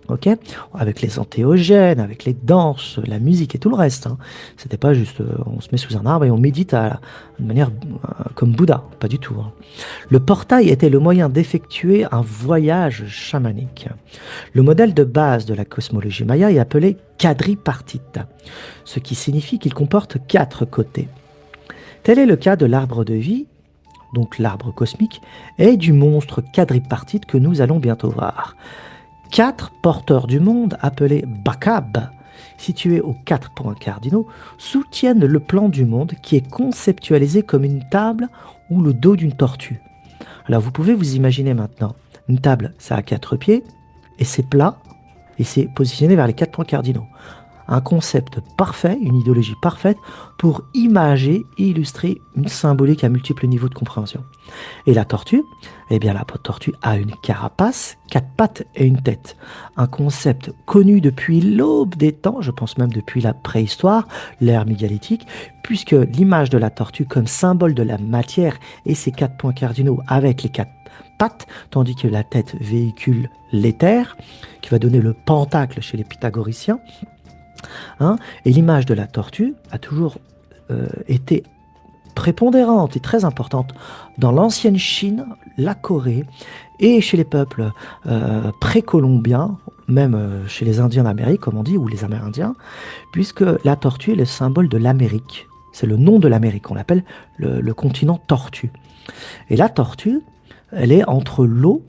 ok, avec les antéogènes, avec les danses, la musique et tout le reste. Hein. C'était pas juste on se met sous un arbre et on médite de manière comme Bouddha, pas du tout. Hein. Le portail était le moyen d'effectuer un voyage chamanique. Le modèle de base de la cosmologie maya est appelé quadripartite, ce qui signifie qu'il comporte 4 côtés. Tel est le cas de l'arbre de vie, donc l'arbre cosmique, et du monstre quadripartite que nous allons bientôt voir. 4 porteurs du monde, appelés Bakab, situés aux 4 points cardinaux, soutiennent le plan du monde qui est conceptualisé comme une table ou le dos d'une tortue. Alors vous pouvez vous imaginer maintenant, une table, ça a 4 pieds, et c'est plat, et c'est positionné vers les 4 points cardinaux. Un concept parfait, une idéologie parfaite pour imager et illustrer une symbolique à multiples niveaux de compréhension. Et la tortue, eh bien la tortue a une carapace, 4 pattes et une tête. Un concept connu depuis l'aube des temps, je pense même depuis la préhistoire, l'ère mégalithique, puisque l'image de la tortue comme symbole de la matière et ses 4 points cardinaux avec les 4 pattes, tandis que la tête véhicule l'éther, qui va donner le pentacle chez les pythagoriciens. Hein, et l'image de la tortue a toujours été prépondérante et très importante dans l'ancienne Chine, la Corée et chez les peuples précolombiens, même chez les Indiens d'Amérique, comme on dit, ou les Amérindiens, puisque la tortue est le symbole de l'Amérique. C'est le nom de l'Amérique, on l'appelle le continent tortue. Et la tortue, elle est entre l'eau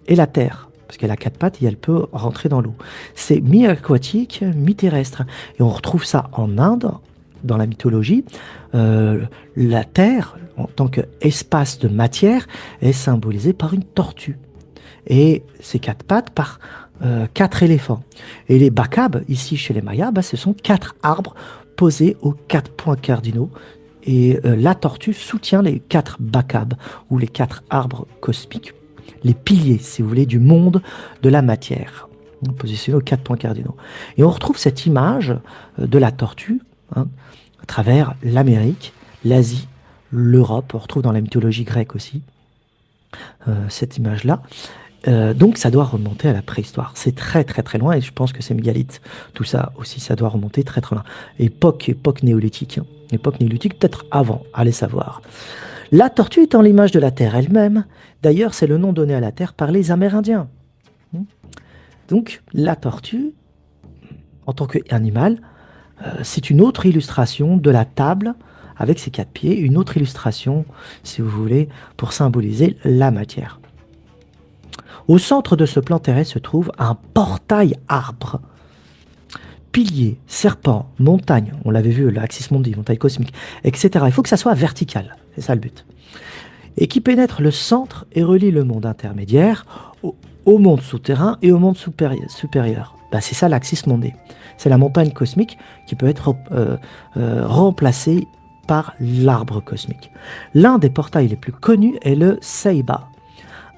et la terre. Parce qu'elle a 4 pattes et elle peut rentrer dans l'eau. C'est mi-aquatique, mi-terrestre. Et on retrouve ça en Inde, dans la mythologie. La Terre, en tant qu'espace de matière, est symbolisée par une tortue. Et ces 4 pattes par 4 éléphants. Et les Bakab, ici chez les Mayas, ce sont 4 arbres posés aux 4 points cardinaux. Et la tortue soutient les 4 Bakab, ou les 4 arbres cosmiques. Les piliers, si vous voulez, du monde de la matière, positionnés aux 4 points cardinaux. Et on retrouve cette image de la tortue à travers l'Amérique, l'Asie, l'Europe. On retrouve dans la mythologie grecque aussi cette image-là. Donc ça doit remonter à la préhistoire. C'est très très très loin et je pense que c'est mégalithes. Tout ça aussi, ça doit remonter très très loin. Époque néolithique, hein. Époque néolithique, peut-être avant, allez savoir. La tortue étant l'image de la Terre elle-même, d'ailleurs c'est le nom donné à la Terre par les Amérindiens. Hmm. Donc la tortue, en tant qu'animal, c'est une autre illustration de la table avec ses quatre pieds, une autre illustration, si vous voulez, pour symboliser la matière. Au centre de ce plan terrestre se trouve un portail arbre. Piliers, serpents, montagnes, on l'avait vu, l'axis mundi, montagne cosmique, etc. Il faut que ça soit vertical, c'est ça le but. Et qui pénètre le centre et relie le monde intermédiaire au monde souterrain et au monde supérieur. Ben, c'est ça l'axis mundi. C'est la montagne cosmique qui peut être remplacée par l'arbre cosmique. L'un des portails les plus connus est le Ceiba,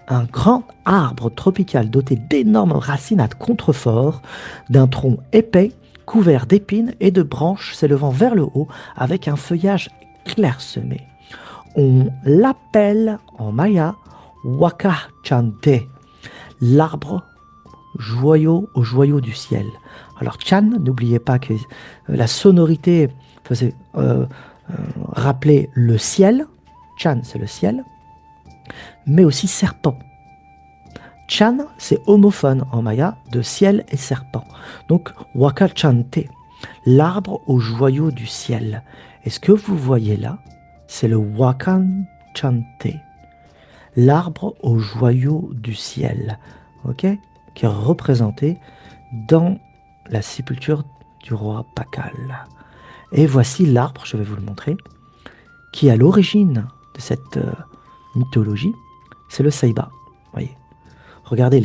un grand arbre tropical doté d'énormes racines à contreforts, d'un tronc épais, couvert d'épines et de branches s'élevant vers le haut avec un feuillage clairsemé. On l'appelle en maya Huacachante, l'arbre joyau au joyau du ciel. Alors Chan, n'oubliez pas que la sonorité faisait rappeler le ciel. Chan, c'est le ciel, mais aussi serpent. Chan, c'est homophone en maya de ciel et serpent. Donc Huacachante, l'arbre au joyau du ciel. Et ce que vous voyez là, c'est le Huacachante, l'arbre au joyau du ciel, ok, qui est représenté dans la sépulture du roi Pakal. Et voici l'arbre, je vais vous le montrer, qui est à l'origine de cette mythologie, c'est le Ceiba. Voyez. Regardez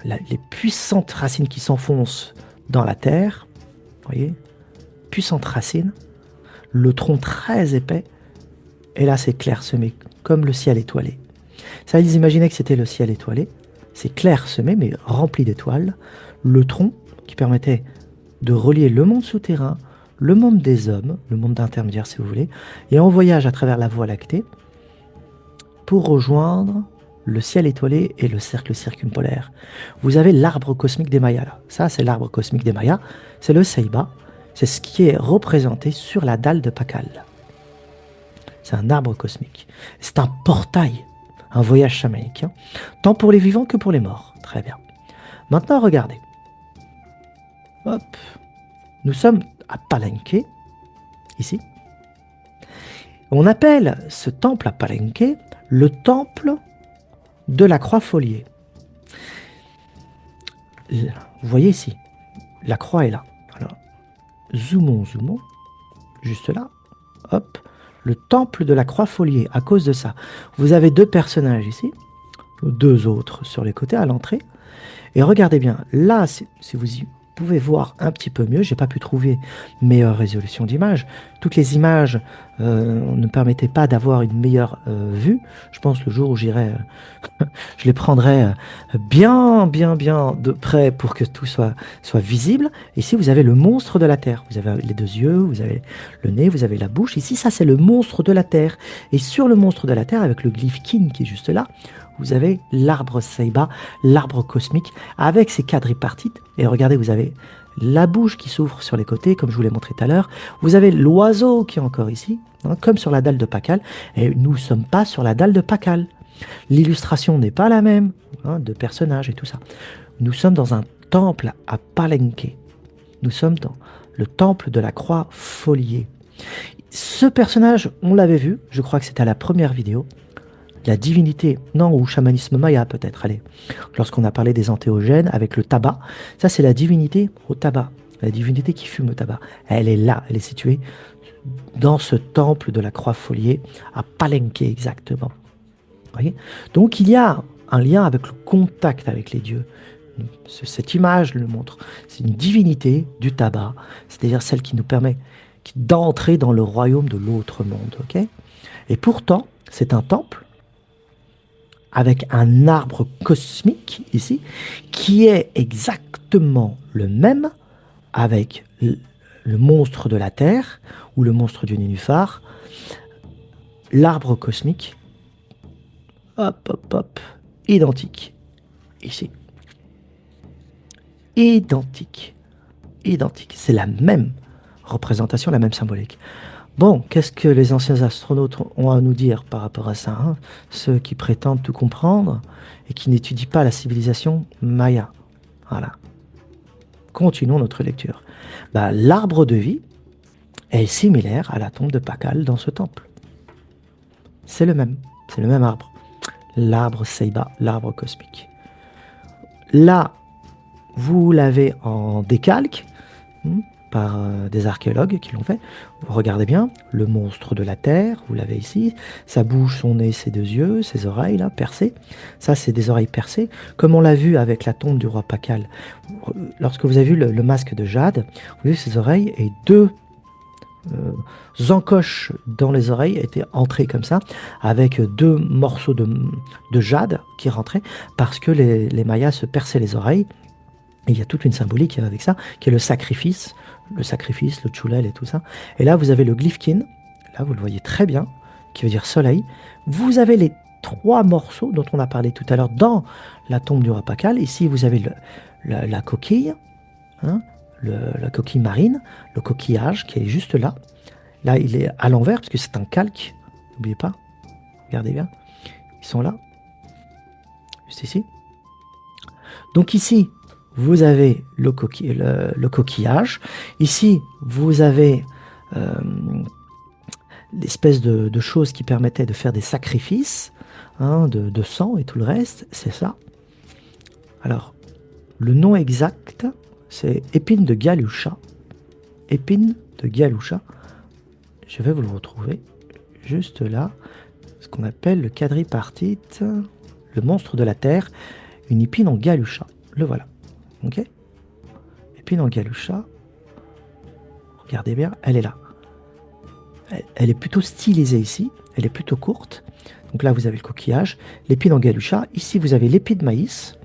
les puissantes racines qui s'enfoncent dans la terre, voyez, puissantes racines, le tronc très épais, et là c'est clairsemé, comme le ciel étoilé. Ça, ils imaginaient que c'était le ciel étoilé, c'est clairsemé, mais rempli d'étoiles, le tronc qui permettait de relier le monde souterrain, le monde des hommes, le monde intermédiaire si vous voulez, et en voyage à travers la Voie lactée pour rejoindre le ciel étoilé et le cercle circumpolaire. Vous avez l'arbre cosmique des Mayas là. Ça, c'est l'arbre cosmique des Mayas, c'est le Ceiba, c'est ce qui est représenté sur la dalle de Pakal. C'est un arbre cosmique. C'est un portail, un voyage chamanique, hein, tant pour les vivants que pour les morts. Très bien. Maintenant, regardez. Hop. Nous sommes à Palenque, ici. On appelle ce temple à Palenque le temple de la croix foliée. Vous voyez ici, la croix est là. Alors, zoomons, juste là. Hop, le temple de la croix foliée, à cause de ça. Vous avez deux personnages ici, deux autres sur les côtés à l'entrée. Et regardez bien, là, si vous y pouvez voir un petit peu mieux, j'ai pas pu trouver meilleure résolution d'image. Toutes les images ne permettaient pas d'avoir une meilleure vue. Je pense le jour où j'irai, je les prendrai bien de près pour que tout soit visible. Ici, vous avez le monstre de la Terre. Vous avez les deux yeux, vous avez le nez, vous avez la bouche. Ici, ça, c'est le monstre de la Terre. Et sur le monstre de la Terre, avec le glyphe Kin qui est juste là, vous avez l'arbre Ceiba, l'arbre cosmique, avec ses quadripartites. Et regardez, vous avez la bouche qui s'ouvre sur les côtés, comme je vous l'ai montré tout à l'heure. Vous avez l'oiseau qui est encore ici, hein, comme sur la dalle de Pakal. Et nous ne sommes pas sur la dalle de Pakal. L'illustration n'est pas la même, hein, de personnages et tout ça. Nous sommes dans un temple à Palenque. Nous sommes dans le temple de la croix foliée. Ce personnage, on l'avait vu, je crois que c'était à la première vidéo. La divinité, non, ou chamanisme maya peut-être, allez. Lorsqu'on a parlé des antéogènes avec le tabac, ça c'est la divinité au tabac, la divinité qui fume le tabac. Elle est là, elle est située dans ce temple de la croix foliée à Palenque exactement. Voyez. Donc il y a un lien avec le contact avec les dieux. Cette image le montre. C'est une divinité du tabac, c'est-à-dire celle qui nous permet d'entrer dans le royaume de l'autre monde. Okay. Et pourtant, c'est un temple avec un arbre cosmique ici, qui est exactement le même avec le monstre de la Terre, ou le monstre du nénuphar, l'arbre cosmique, hop, hop, hop, identique. Ici. Identique. Identique. C'est la même représentation, la même symbolique. Bon, qu'est-ce que les anciens astronautes ont à nous dire par rapport à ça, hein? Ceux qui prétendent tout comprendre et qui n'étudient pas la civilisation maya. Voilà. Continuons notre lecture. Bah, l'arbre de vie est similaire à la tombe de Pakal dans ce temple. C'est le même arbre. L'arbre Seiba, l'arbre cosmique. Là, vous l'avez en décalque, par des archéologues qui l'ont fait. Vous regardez bien, le monstre de la Terre, vous l'avez ici, sa bouche, son nez, ses deux yeux, ses oreilles, là, percées. Ça, c'est des oreilles percées, comme on l'a vu avec la tombe du roi Pakal. Lorsque vous avez vu le masque de jade, vous avez vu ses oreilles et deux encoches dans les oreilles étaient entrées comme ça, avec deux morceaux de jade qui rentraient, parce que les Mayas se perçaient les oreilles. Et il y a toute une symbolique avec ça, qui est le sacrifice, le tchoulel et tout ça. Et là, vous avez le glyphkin, là, vous le voyez très bien, qui veut dire soleil. Vous avez les trois morceaux dont on a parlé tout à l'heure dans la tombe du roi Pakal. Ici, vous avez la coquille, hein, la coquille marine, le coquillage qui est juste là. Là, il est à l'envers, parce que c'est un calque, n'oubliez pas, regardez bien, ils sont là, juste ici. Donc ici, vous avez le coquillage. Ici, vous avez l'espèce de choses qui permettaient de faire des sacrifices, hein, de sang et tout le reste, c'est ça. Alors, le nom exact, c'est épine de Galusha. Épine de Galusha. Je vais vous le retrouver juste là. Ce qu'on appelle le quadripartite, le monstre de la Terre, une épine en Galusha. Le voilà. Ok. Épine en Galusha. Regardez bien, elle est là. Elle est plutôt stylisée ici. Elle est plutôt courte. Donc là, vous avez le coquillage. L'épine en Galusha. Ici, vous avez l'épi de maïs.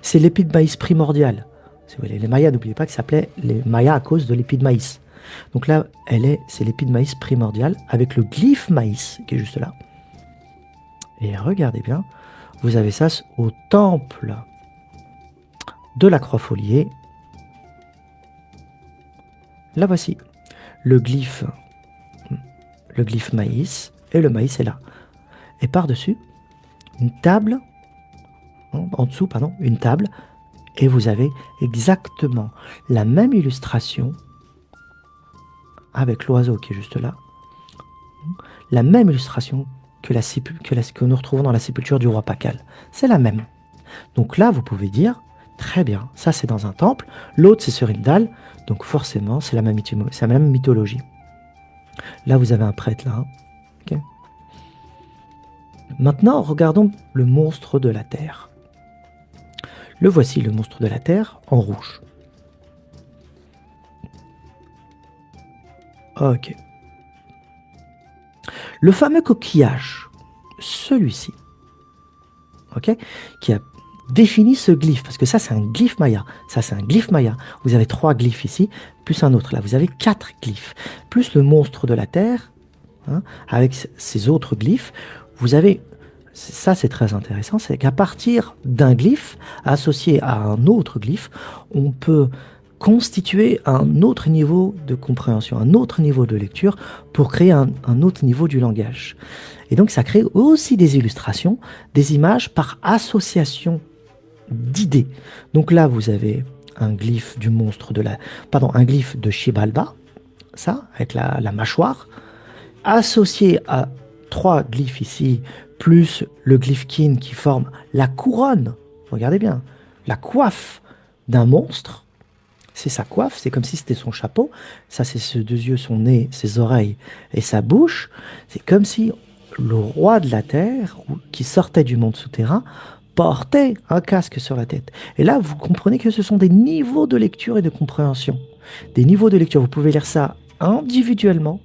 C'est l'épi de maïs primordial. Si vous voulez, les Mayas, n'oubliez pas que ça s'appelait les Mayas à cause de l'épi de maïs. Donc là, c'est l'épi de maïs primordial avec le glyphe maïs qui est juste là. Et regardez bien, vous avez ça au temple de la Croix-Folier. Là voici le glyphe maïs, et le maïs est là. Et par-dessus, une table, en dessous, pardon, une table, et vous avez exactement la même illustration avec l'oiseau qui est juste là, la même illustration que nous retrouvons dans la sépulture du roi Pakal. C'est la même. Donc là, vous pouvez dire, très bien, ça c'est dans un temple, l'autre c'est sur une dalle, donc forcément c'est la même mythologie. Là, vous avez un prêtre là. Okay. Maintenant, regardons le monstre de la Terre. Le voici, le monstre de la Terre, en rouge. Ok. Le fameux coquillage, celui-ci, ok, qui a défini ce glyphe, parce que ça c'est un glyphe maya, ça c'est un glyphe maya. Vous avez 3 glyphes ici, plus un autre là, vous avez 4 glyphes, plus le monstre de la Terre, hein, avec ces autres glyphes, vous avez, ça c'est très intéressant, c'est qu'à partir d'un glyphe associé à un autre glyphe, on peut constituer un autre niveau de compréhension, un autre niveau de lecture pour créer un autre niveau du langage. Et donc ça crée aussi des illustrations, des images par association d'idées. Donc là vous avez un glyphe du monstre un glyphe de Xibalba, ça, avec la mâchoire, associé à 3 glyphes ici, plus le glyphe kin qui forme la couronne, regardez bien, la coiffe d'un monstre. C'est sa coiffe, c'est comme si c'était son chapeau. Ça, c'est ses 2 yeux, son nez, ses oreilles et sa bouche. C'est comme si le roi de la Terre, qui sortait du monde souterrain, portait un casque sur la tête. Et là, vous comprenez que ce sont des niveaux de lecture et de compréhension. Des niveaux de lecture. Vous pouvez lire ça individuellement,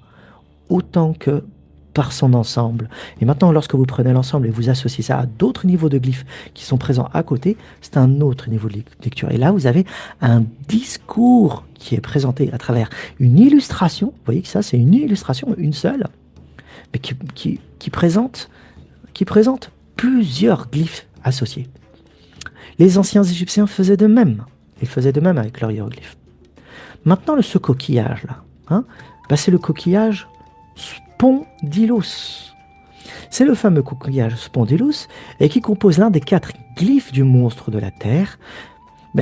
autant que par son ensemble. Et maintenant, lorsque vous prenez l'ensemble et vous associez ça à d'autres niveaux de glyphes qui sont présents à côté, c'est un autre niveau de lecture. Et là, vous avez un discours qui est présenté à travers une illustration. Vous voyez que ça, c'est une illustration, une seule, mais qui présente plusieurs glyphes associés. Les anciens Égyptiens faisaient de même. Ils faisaient de même avec leurs hiéroglyphes. Maintenant, ce coquillage-là, hein, c'est le coquillage Spondylus. C'est le fameux coquillage Spondylus et qui compose l'un des 4 glyphes du monstre de la Terre.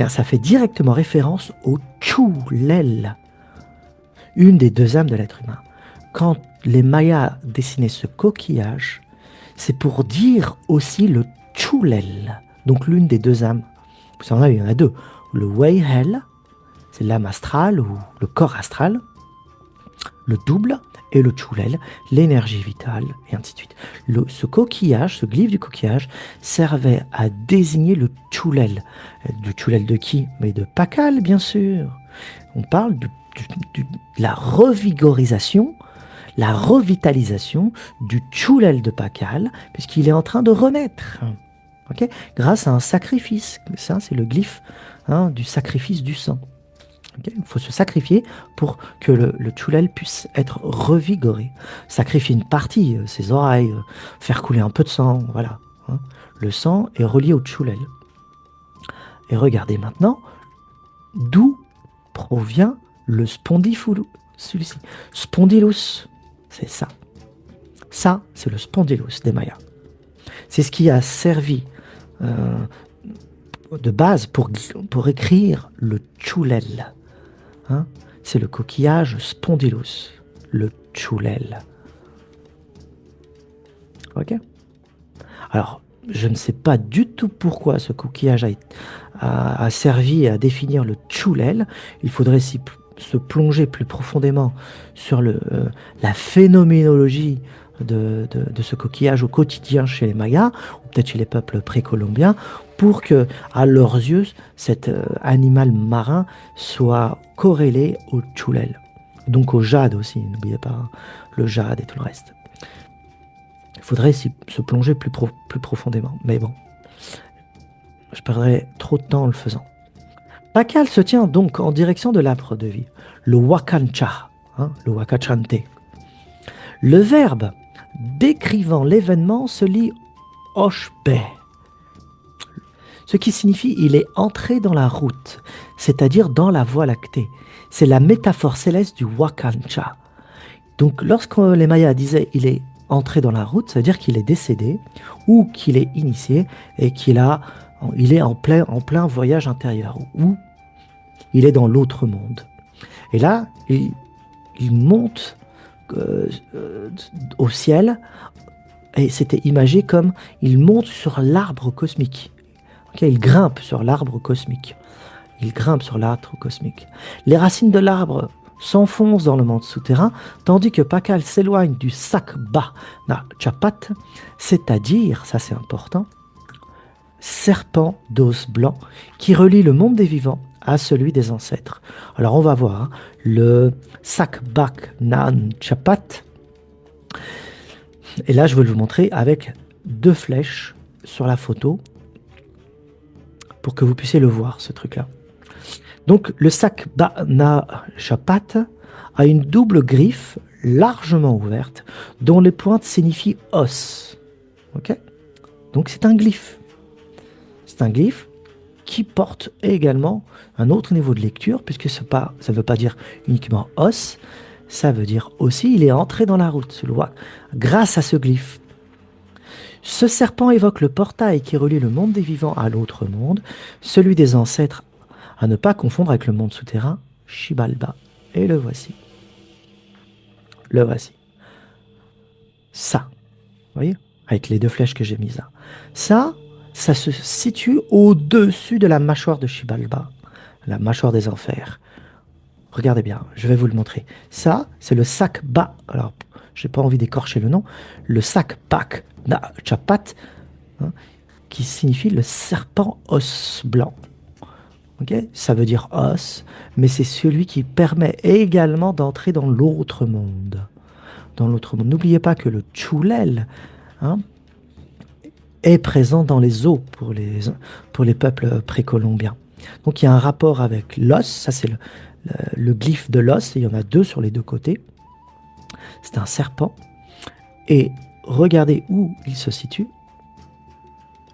Ça fait directement référence au Chulel, une des 2 âmes de l'être humain. Quand les Mayas dessinaient ce coquillage, c'est pour dire aussi le Chulel, donc l'une des 2 âmes. Vous savez, il y en a 2. Le Weihel, c'est l'âme astrale ou le corps astral, le double, et le Chulel, l'énergie vitale, et ainsi de suite. Ce coquillage, ce glyphe du coquillage, servait à désigner le Chulel. Du Chulel de qui? Mais de Pakal, bien sûr. On parle de la revigorisation, la revitalisation du Chulel de Pakal, puisqu'il est en train de renaître. Okay, grâce à un sacrifice. Ça, c'est le glyphe du sacrifice du sang. Okay, il faut se sacrifier pour que le Chulel puisse être revigoré. Sacrifier une partie, ses oreilles, faire couler un peu de sang, voilà. Le sang est relié au Chulel. Et regardez maintenant d'où provient le spondylus. Spondylus, c'est ça. Ça, c'est le spondylus des Mayas. C'est ce qui a servi de base pour écrire le Chulel. C'est le coquillage Spondylus, le Chulel. Ok. Alors, je ne sais pas du tout pourquoi ce coquillage a servi à définir le Chulel. Il faudrait se plonger plus profondément sur la phénoménologie de ce coquillage au quotidien chez les Mayas, ou peut-être chez les peuples précolombiens, pour que, à leurs yeux, cet animal marin soit corrélé au Chulel. Donc au jade aussi, n'oubliez pas, le jade et tout le reste. Il faudrait se plonger plus profondément, mais bon, je perdrais trop de temps en le faisant. Pakal se tient donc en direction de l'arbre de vie, le Wakancha, le Wakachante. Le verbe décrivant l'événement se lit Oshbe, ce qui signifie il est entré dans la route, c'est-à-dire dans la voie lactée. C'est la métaphore céleste du Wakancha. Donc lorsque les Mayas disaient il est entré dans la route, ça veut dire qu'il est décédé ou qu'il est initié et qu'il est en plein voyage intérieur ou il est dans l'autre monde. Et là, il monte au ciel et c'était imagé comme il monte sur l'arbre cosmique. Okay, il grimpe sur l'arbre cosmique. Les racines de l'arbre s'enfoncent dans le monde souterrain, tandis que Pakal s'éloigne du Sakba na Chapat, c'est-à-dire, ça c'est important, serpent d'os blanc qui relie le monde des vivants à celui des ancêtres. Alors on va voir le Sakbak Nan Chapat. Et là je vais vous montrer avec 2 flèches sur la photo pour que vous puissiez le voir, ce truc-là. Donc le Sakbak Nan Chapat a une double griffe largement ouverte dont les pointes signifient os. Ok ? Donc c'est un glyphe. C'est un glyphe qui porte également un autre niveau de lecture, puisque ça ne veut pas dire uniquement os, ça veut dire aussi il est entré dans la route, grâce à ce glyphe. Ce serpent évoque le portail qui relie le monde des vivants à l'autre monde, celui des ancêtres, à ne pas confondre avec le monde souterrain, Xibalba. Et le voici. Ça, vous voyez, avec les 2 flèches que j'ai mises là. Ça se situe au-dessus de la mâchoire de Xibalba, la mâchoire des enfers. Regardez bien, je vais vous le montrer. Ça, c'est le Sakba. Alors, j'ai pas envie d'écorcher le nom. Le Sakbak na Chapat, qui signifie le serpent os blanc. Okay, ça veut dire os, mais c'est celui qui permet également d'entrer dans l'autre monde. N'oubliez pas que le Chulel est présent dans les eaux pour les peuples précolombiens. Donc il y a un rapport avec l'os, ça c'est le glyphe de l'os, et il y en a 2 sur les 2 côtés. C'est un serpent, et regardez où il se situe.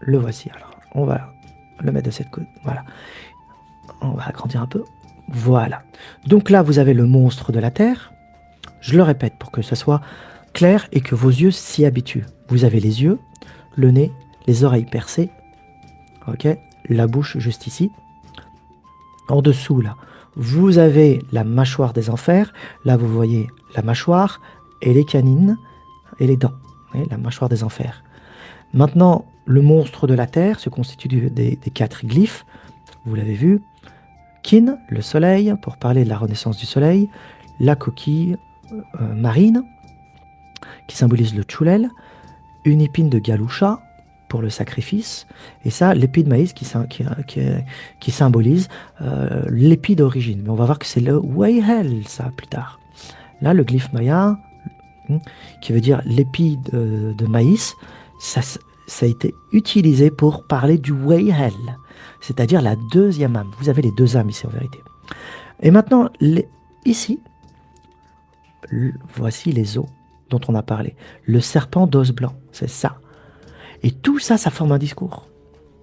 le voici. Alors, on va le mettre de cette côte. Voilà. On va agrandir un peu. Voilà. Donc là, vous avez le monstre de la Terre. Je le répète pour que ce soit clair et que vos yeux s'y habituent. Vous avez les yeux, le nez, les oreilles percées, ok, la bouche juste ici. En dessous, là, vous avez la mâchoire des enfers. Là, vous voyez la mâchoire et les canines et les dents. Vous voyez, la mâchoire des enfers. Maintenant, le monstre de la Terre se constitue des 4 glyphes. Vous l'avez vu. Kin, le soleil, pour parler de la renaissance du soleil. La coquille marine, qui symbolise le tchoulel. Une épine de galoucha, pour le sacrifice. Et ça, l'épi de maïs qui symbolise l'épi d'origine. Mais on va voir que c'est le Weihel, ça, plus tard. Là, le glyphe maya, qui veut dire l'épi de maïs, ça a été utilisé pour parler du Weihel, c'est-à-dire la deuxième âme. Vous avez les 2 âmes ici, en vérité. Et maintenant, ici, voici les os dont on a parlé. Le serpent d'os blanc, c'est ça. Et tout ça, ça forme un discours.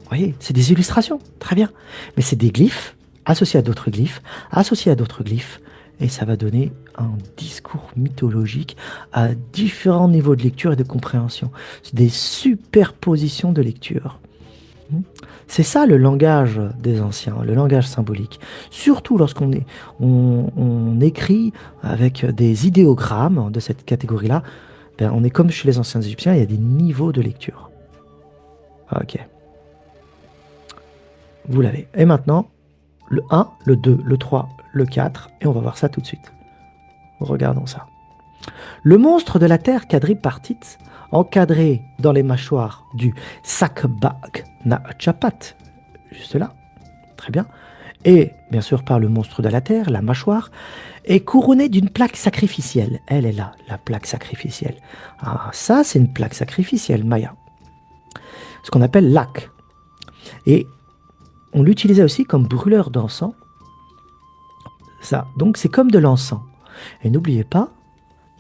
Vous voyez, c'est des illustrations, très bien. Mais c'est des glyphes, associés à d'autres glyphes, associés à d'autres glyphes, et ça va donner un discours mythologique à différents niveaux de lecture et de compréhension. C'est des superpositions de lecture. C'est ça le langage des anciens, le langage symbolique. Surtout lorsqu'on on écrit avec des idéogrammes de cette catégorie-là, ben on est comme chez les anciens Égyptiens, il y a des niveaux de lecture. Ok. Vous l'avez. Et maintenant, le 1, le 2, le 3, le 4, et on va voir ça tout de suite. Regardons ça. Le monstre de la Terre quadripartite, encadré dans les mâchoires du Sakbak Nachapat, juste là, très bien, et bien sûr par le monstre de la Terre, la mâchoire, est couronné d'une plaque sacrificielle. Elle est là, la plaque sacrificielle. Ah, ça, c'est une plaque sacrificielle maya. Ce qu'on appelle l'ak. Et on l'utilisait aussi comme brûleur d'encens. Ça, donc c'est comme de l'encens. Et n'oubliez pas,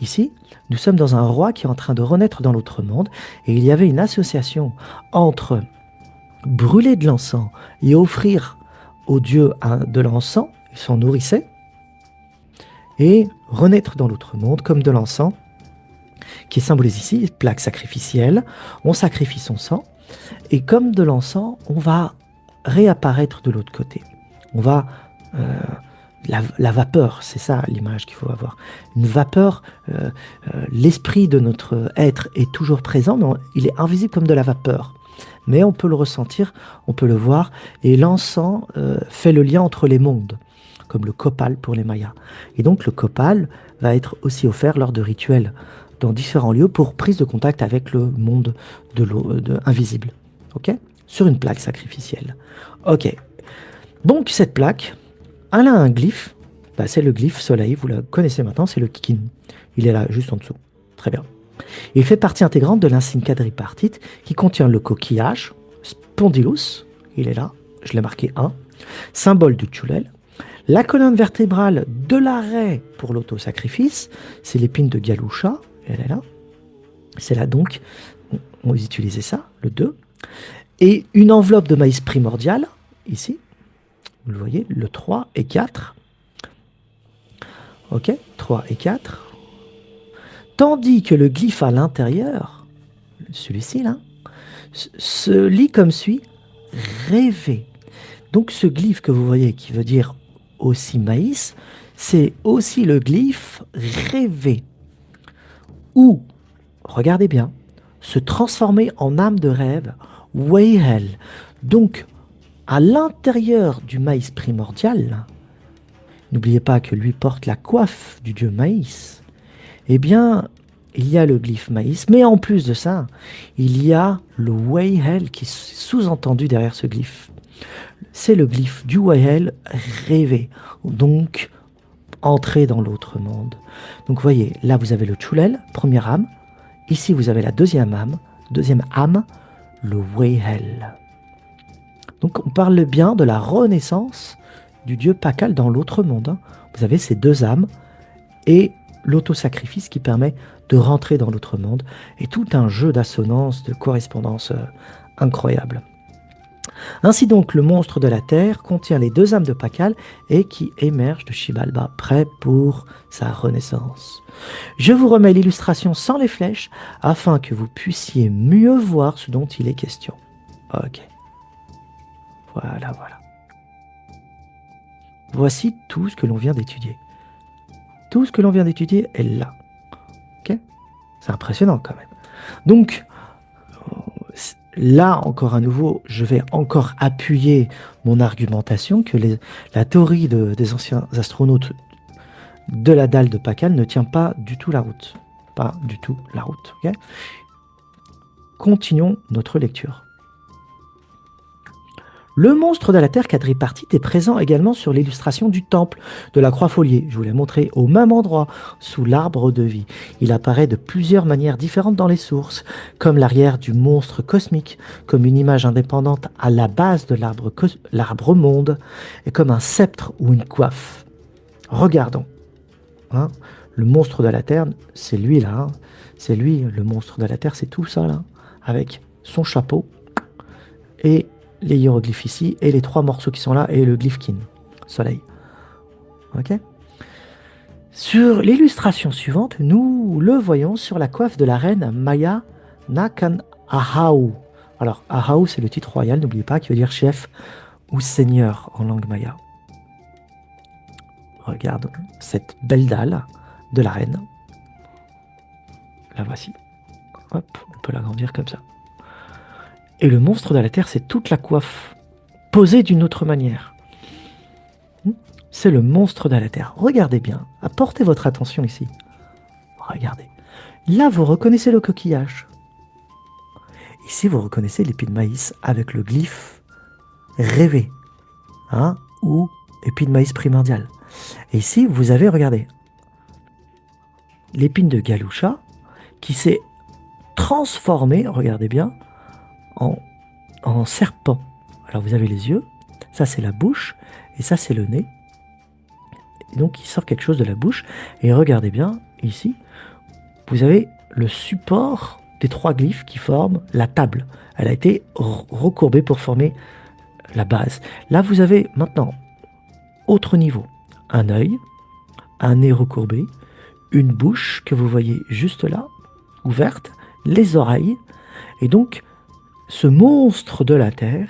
ici, nous sommes dans un roi qui est en train de renaître dans l'autre monde, et il y avait une association entre brûler de l'encens et offrir au dieu de l'encens, il s'en nourrissait, et renaître dans l'autre monde comme de l'encens, qui symbolise ici plaque sacrificielle. On sacrifie son sang, et comme de l'encens, on va réapparaître de l'autre côté. On va... la vapeur, c'est ça l'image qu'il faut avoir. Une vapeur, l'esprit de notre être est toujours présent, mais il est invisible comme de la vapeur. Mais on peut le ressentir, on peut le voir, et l'encens fait le lien entre les mondes, comme le copal pour les Mayas. Et donc le copal va être aussi offert lors de rituels dans différents lieux pour prise de contact avec le monde de l'eau invisible. Ok ? Sur une plaque sacrificielle. Ok. Donc cette plaque, elle a un glyphe, bah, c'est le glyphe soleil, vous le connaissez maintenant, c'est le Kin. Il est là, juste en dessous. Très bien. Il fait partie intégrante de l'insigne quadripartite qui contient le coquillage, Spondylus, il est là, je l'ai marqué 1, symbole du Tchoulel. La colonne vertébrale de l'arrêt pour l'autosacrifice, c'est l'épine de Galoucha, elle est là. C'est là donc, on utilisait ça, le 2. Et une enveloppe de maïs primordial, ici, vous le voyez, le 3 et 4. Ok, 3 et 4. Tandis que le glyphe à l'intérieur, celui-ci là, se lit comme suit, rêver. Donc ce glyphe que vous voyez qui veut dire aussi maïs, c'est aussi le glyphe rêver. Ou, regardez bien, se transformer en âme de rêve, Weihel. Donc, à l'intérieur du maïs primordial, n'oubliez pas que lui porte la coiffe du dieu maïs, eh bien, il y a le glyphe maïs, mais en plus de ça, il y a le Weihel qui est sous-entendu derrière ce glyphe. C'est le glyphe du Weihel rêvé, donc entrer dans l'autre monde. Donc vous voyez, là vous avez le Tchoulel, première âme, ici vous avez la deuxième âme, le Weihel. Donc on parle bien de la renaissance du dieu Pakal dans l'autre monde. Vous avez ces 2 âmes et l'autosacrifice qui permet de rentrer dans l'autre monde, et tout un jeu d'assonance, de correspondance incroyable. Ainsi donc, le monstre de la Terre contient les deux âmes de Pakal et qui émerge de Xibalba, prêt pour sa renaissance. Je vous remets l'illustration sans les flèches afin que vous puissiez mieux voir ce dont il est question. Ok. Voilà, voilà. Voici tout ce que l'on vient d'étudier. Tout ce que l'on vient d'étudier est là. Ok ? C'est impressionnant quand même. Donc, là, encore à nouveau, je vais encore appuyer mon argumentation que la théorie des anciens astronautes de la dalle de Pakal ne tient pas du tout la route. Pas du tout la route. Okay. Continuons notre lecture. Le monstre de la Terre quadripartite est présent également sur l'illustration du temple de la Croix-Foliée. Je vous l'ai montré au même endroit, sous l'arbre de vie. Il apparaît de plusieurs manières différentes dans les sources, comme l'arrière du monstre cosmique, comme une image indépendante à la base de l'arbre monde, et comme un sceptre ou une coiffe. Regardons. Hein, le monstre de la Terre, c'est lui là. Hein. C'est lui, le monstre de la Terre, c'est tout ça là, avec son chapeau et les hiéroglyphes ici, et les trois morceaux qui sont là, et le glyphe Kin, soleil. Ok. Sur l'illustration suivante, nous le voyons sur la coiffe de la reine Maya Nakan Ahau. Alors, Ahau, c'est le titre royal, n'oubliez pas, qui veut dire chef ou seigneur en langue maya. Regarde cette belle dalle de la reine. La voici. Hop, on peut l'agrandir comme ça. Et le monstre de la Terre, c'est toute la coiffe, posée d'une autre manière. C'est le monstre de la Terre. Regardez bien, apportez votre attention ici. Regardez. Là, vous reconnaissez le coquillage. Ici, vous reconnaissez l'épi de maïs avec le glyphe rêvé, hein, ou épi de maïs primordial. Et ici, vous avez, regardez, l'épine de Galusha qui s'est transformée, regardez bien, en serpent. Alors vous avez les yeux, ça c'est la bouche, et ça c'est le nez. Et donc il sort quelque chose de la bouche, et regardez bien, ici, vous avez le support des trois glyphes qui forment la table. Elle a été recourbée pour former la base. Là vous avez maintenant, autre niveau, un œil, un nez recourbé, une bouche que vous voyez juste là, ouverte, les oreilles, et donc ce monstre de la Terre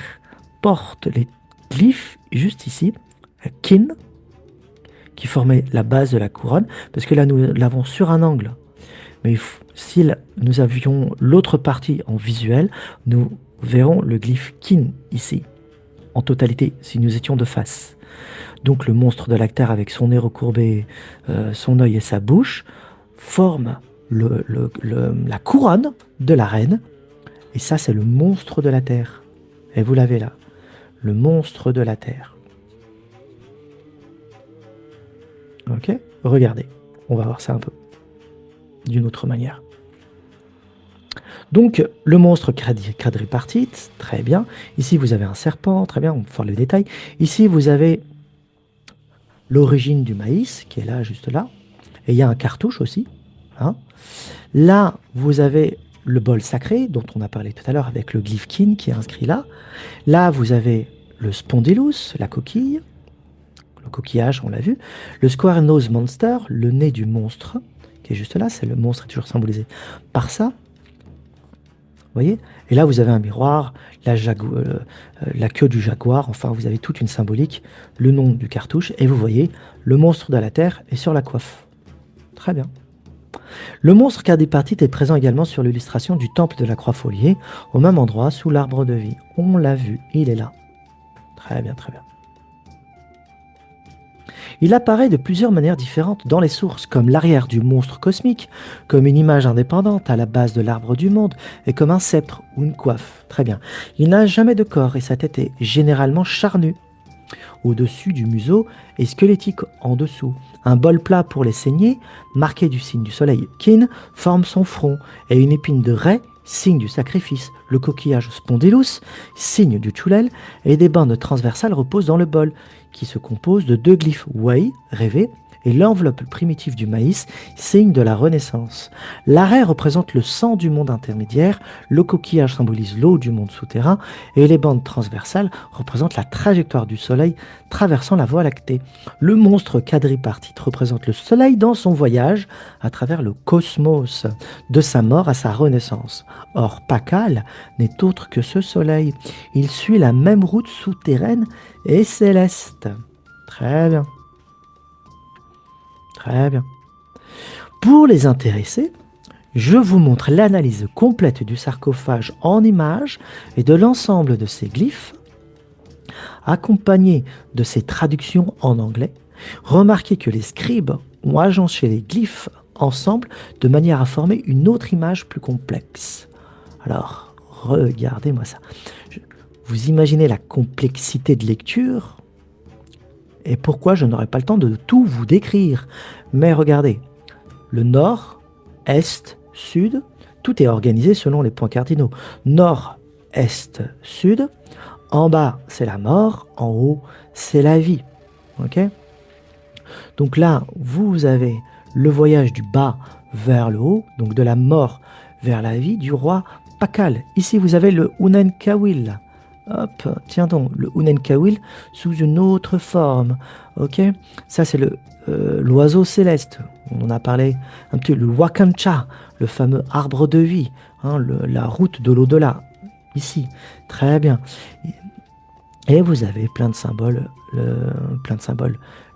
porte les glyphes juste ici, Kin, qui formait la base de la couronne, parce que là nous l'avons sur un angle. Mais si nous avions l'autre partie en visuel, nous verrons le glyphe Kin ici, en totalité, si nous étions de face. Donc le monstre de la Terre avec son nez recourbé, son œil et sa bouche, forme la couronne de la reine. Et ça, c'est le monstre de la Terre. Et vous l'avez là. Le monstre de la Terre. Ok ? Regardez. On va voir ça un peu. D'une autre manière. Donc, le monstre quadripartite. Très bien. Ici, vous avez un serpent. Très bien, on peut voir le détail. Ici, vous avez l'origine du maïs, qui est là, juste là. Et il y a un cartouche aussi. Hein. Là, vous avez le bol sacré, dont on a parlé tout à l'heure avec le glyphe Kin qui est inscrit là. Là, vous avez le spondylus, la coquille, le coquillage, on l'a vu. Le square nose monster, le nez du monstre, qui est juste là. C'est le monstre est toujours symbolisé par ça. Vous voyez ? Et là, vous avez un miroir, la queue du jaguar. Enfin, vous avez toute une symbolique, le nom du cartouche. Et vous voyez, le monstre de la Terre est sur la coiffe. Très bien. Le monstre quadripartite est présent également sur l'illustration du temple de la Croix-Foliée, au même endroit, sous l'arbre de vie. On l'a vu, il est là. Très bien, très bien. Il apparaît de plusieurs manières différentes dans les sources, comme l'arrière du monstre cosmique, comme une image indépendante à la base de l'arbre du monde, et comme un sceptre ou une coiffe. Très bien. Il n'a jamais de corps et sa tête est généralement charnue. Au-dessus du museau et squelettique en dessous. Un bol plat pour les saignées, marqué du signe du soleil Kin, forme son front, et une épine de raie, signe du sacrifice. Le coquillage spondylus, signe du Chulel, et des bandes transversales reposent dans le bol, qui se compose de deux glyphes Wei, rêvé, et l'enveloppe primitive du maïs, signe de la renaissance. L'arrêt représente le sang du monde intermédiaire, le coquillage symbolise l'eau du monde souterrain, et les bandes transversales représentent la trajectoire du soleil traversant la Voie lactée. Le monstre quadripartite représente le soleil dans son voyage à travers le cosmos, de sa mort à sa renaissance. Or, Pakal n'est autre que ce soleil. Il suit la même route souterraine et céleste. Très bien. Très bien. Pour les intéressés, je vous montre l'analyse complète du sarcophage en images et de l'ensemble de ses glyphes, accompagné de ses traductions en anglais. Remarquez que les scribes ont agencé les glyphes ensemble de manière à former une autre image plus complexe. Alors, regardez-moi ça. Vous imaginez la complexité de lecture et pourquoi je n'aurai pas le temps de tout vous décrire. Mais regardez, le nord, est, sud, tout est organisé selon les points cardinaux. Nord, est, sud. En bas, c'est la mort. En haut, c'est la vie. Ok ? Donc là, vous avez le voyage du bas vers le haut, donc de la mort vers la vie du roi Pakal. Ici, vous avez le Unenkawil. Hop, tiens donc, le Unenkawil sous une autre forme. Ok ? Ça, c'est l'oiseau céleste. On en a parlé un petit peu. Le Wakancha, le fameux arbre de vie, hein, la route de l'au-delà. Ici, très bien. Et vous avez plein de symboles.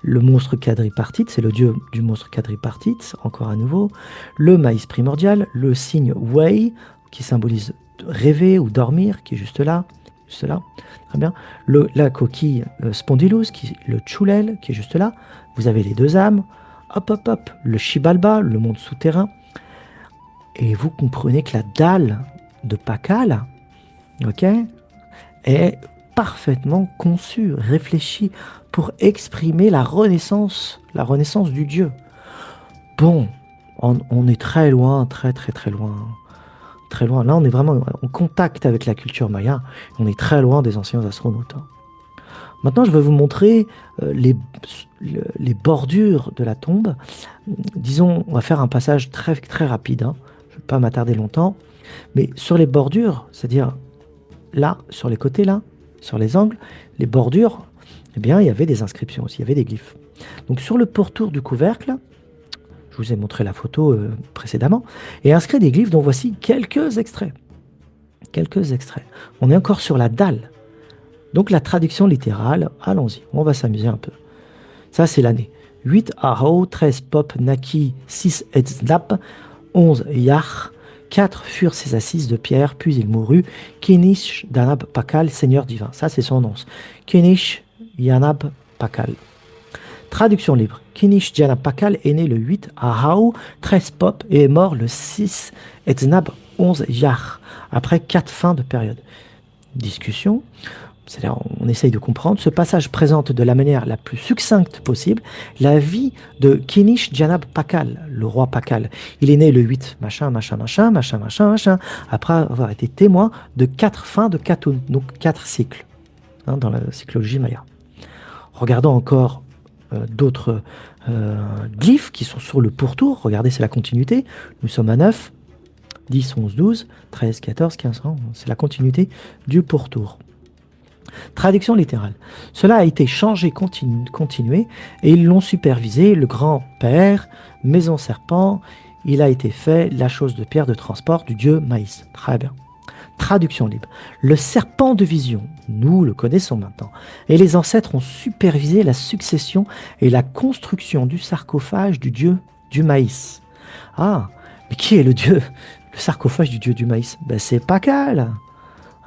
Le monstre quadripartite, c'est le dieu du monstre quadripartite, encore à nouveau. Le maïs primordial, le signe Wei, qui symbolise rêver ou dormir, qui est juste là. Très bien. La coquille Spondylus, le Chulel, qui est juste là. Vous avez les deux âmes. Hop, hop, hop. Le Shibalba, le monde souterrain. Et vous comprenez que la dalle de Pakal, ok, est parfaitement conçue, réfléchie pour exprimer la renaissance du Dieu. Bon, on est très loin, très loin. Très loin. Là, on est vraiment en contact avec la culture maya. On est très loin des anciens astronautes. Maintenant, je vais vous montrer les bordures de la tombe. Disons, on va faire un passage très rapide. Je ne vais pas m'attarder longtemps. Mais sur les bordures, c'est-à-dire là, sur les côtés, là, sur les angles, les bordures, eh bien, il y avait des inscriptions aussi, il y avait des glyphes. Donc, sur le pourtour du couvercle, je vous ai montré la photo précédemment, et inscrit des glyphes dont voici quelques extraits. On est encore sur la dalle. Donc la traduction littérale, allons-y, on va s'amuser un peu. Ça, c'est l'année. 8 Ahau, 13 Pop, Naki, 6 Etznap, 11 Yach, 4 furent ses assises de pierre, puis il mourut. Kenish Danab Pakal, Seigneur divin. Ça, c'est son nom. Kenish Yanab Pakal. Traduction libre. Kenish Janab Pakal est né le 8 Ahau, 13 Pop et est mort le 6 Etznab, 11 Yach, après 4 fins de période. Discussion. C'est-à-dire, on essaye de comprendre. Ce passage présente de la manière la plus succincte possible la vie de Kenish Janab Pakal, le roi Pakal. Il est né le 8, machin, après avoir été témoin de 4 fins de Khatun, donc 4 cycles, dans la cyclologie maya. Regardons encore d'autres glyphes qui sont sur le pourtour. Regardez, c'est la continuité. Nous sommes à 9, 10, 11, 12, 13, 14, 15 ans. C'est la continuité du pourtour. Traduction littérale. Cela a été changé, continué, et ils l'ont supervisé, le grand-père, maison serpent, il a été fait la chose de pierre de transport du dieu Maïs. Très bien. Traduction libre. Le serpent de vision, nous le connaissons maintenant, et les ancêtres ont supervisé la succession et la construction du sarcophage du dieu du Maïs. Ah, mais qui est le sarcophage du dieu du Maïs? Ben, c'est Pakal.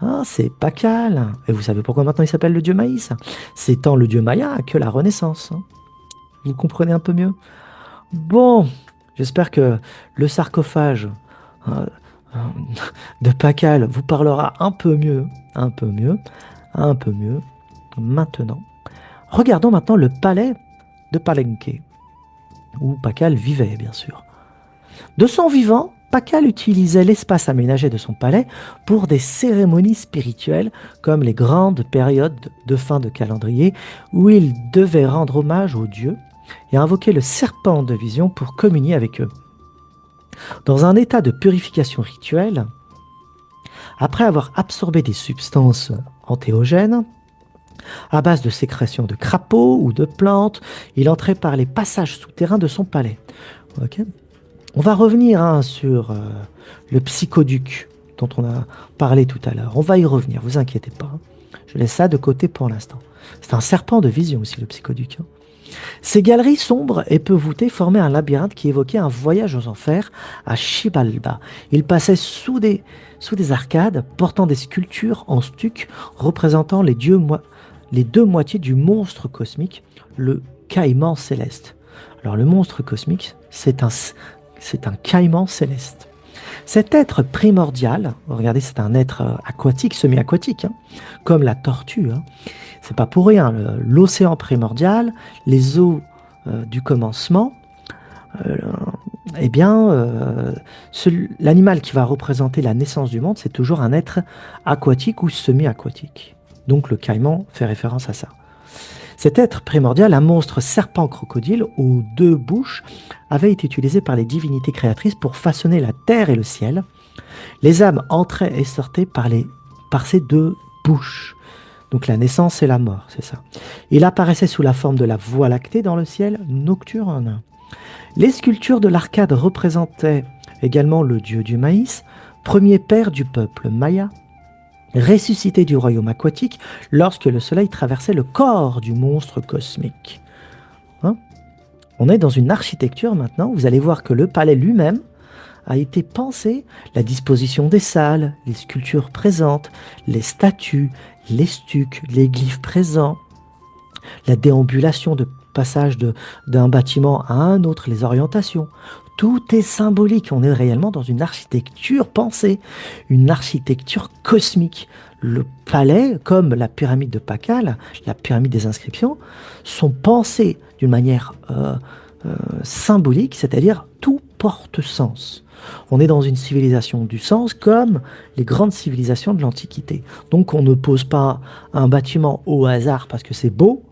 Ah, c'est Pakal. Et vous savez pourquoi maintenant il s'appelle le dieu Maïs? C'est tant le dieu Maya que la Renaissance. Vous comprenez un peu mieux? Bon, j'espère que le sarcophage de Pakal vous parlera un peu mieux maintenant. Regardons maintenant le palais de Palenque, où Pakal vivait, bien sûr. De son vivant, Pakal utilisait l'espace aménagé de son palais pour des cérémonies spirituelles comme les grandes périodes de fin de calendrier où il devait rendre hommage aux dieux et a invoqué le serpent de vision pour communier avec eux. Dans un état de purification rituelle, après avoir absorbé des substances antéogènes, à base de sécrétions de crapauds ou de plantes, il entrait par les passages souterrains de son palais. Ok. On va revenir sur le psychoduc dont on a parlé tout à l'heure. On va y revenir, vous inquiétez pas. Je laisse ça de côté pour l'instant. C'est un serpent de vision aussi, le psychoduc. Ces galeries sombres et peu voûtées formaient un labyrinthe qui évoquait un voyage aux enfers à Xibalba. Il passait sous des arcades portant des sculptures en stuc représentant les deux moitiés du monstre cosmique, le caïman céleste. Alors le monstre cosmique, c'est un caïman céleste. Cet être primordial, regardez, c'est un être aquatique, semi-aquatique, comme la tortue. C'est pas pour rien. L'océan primordial, les eaux du commencement, euh, eh bien, l'animal qui va représenter la naissance du monde, c'est toujours un être aquatique ou semi-aquatique. Donc le caïman fait référence à ça. Cet être primordial, un monstre serpent-crocodile aux deux bouches, avait été utilisé par les divinités créatrices pour façonner la terre et le ciel. Les âmes entraient et sortaient par ces deux bouches. Donc la naissance et la mort, c'est ça. Il apparaissait sous la forme de la Voie lactée dans le ciel nocturne. Les sculptures de l'arcade représentaient également le dieu du maïs, premier père du peuple maya, ressuscité du royaume aquatique lorsque le soleil traversait le corps du monstre cosmique. On est dans une architecture maintenant, vous allez voir que le palais lui-même a été pensé, la disposition des salles, les sculptures présentes, les statues, les stucs, les glyphes présents, la déambulation de passage d'un bâtiment à un autre, les orientations. Tout est symbolique, on est réellement dans une architecture pensée, une architecture cosmique. Le palais, comme la pyramide de Pakal, la pyramide des inscriptions, sont pensés d'une manière symbolique, c'est-à-dire tout porte sens. On est dans une civilisation du sens comme les grandes civilisations de l'Antiquité. Donc on ne pose pas un bâtiment au hasard parce que c'est beau,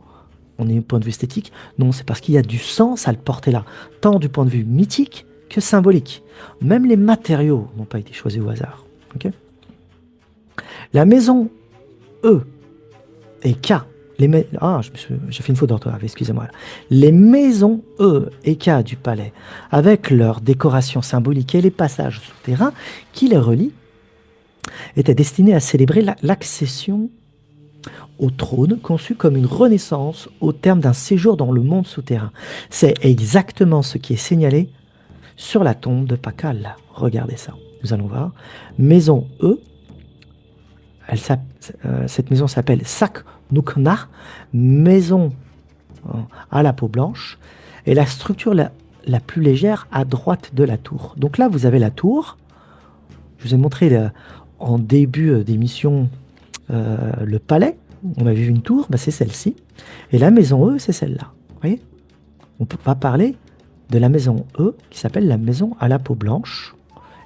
on est du point de vue esthétique, non, c'est parce qu'il y a du sens à le porter là, tant du point de vue mythique que symbolique. Même les matériaux n'ont pas été choisis au hasard. Okay. La maison E et K, j'ai fait une faute d'orthographe, excusez-moi. Les maisons E et K du palais, avec leurs décorations symboliques et les passages souterrains qui les relient, étaient destinés à célébrer l'accession au trône, conçu comme une renaissance au terme d'un séjour dans le monde souterrain. C'est exactement ce qui est signalé sur la tombe de Pakal. Regardez ça. Nous allons voir. Maison E. Cette maison s'appelle Sak Nukna, maison à la peau blanche, et la structure la plus légère à droite de la tour. Donc là, vous avez la tour. Je vous ai montré en début d'émission le palais. On avait vu une tour, c'est celle-ci. Et la maison E, c'est celle-là. Vous voyez? On va parler de la maison E, qui s'appelle la maison à la peau blanche,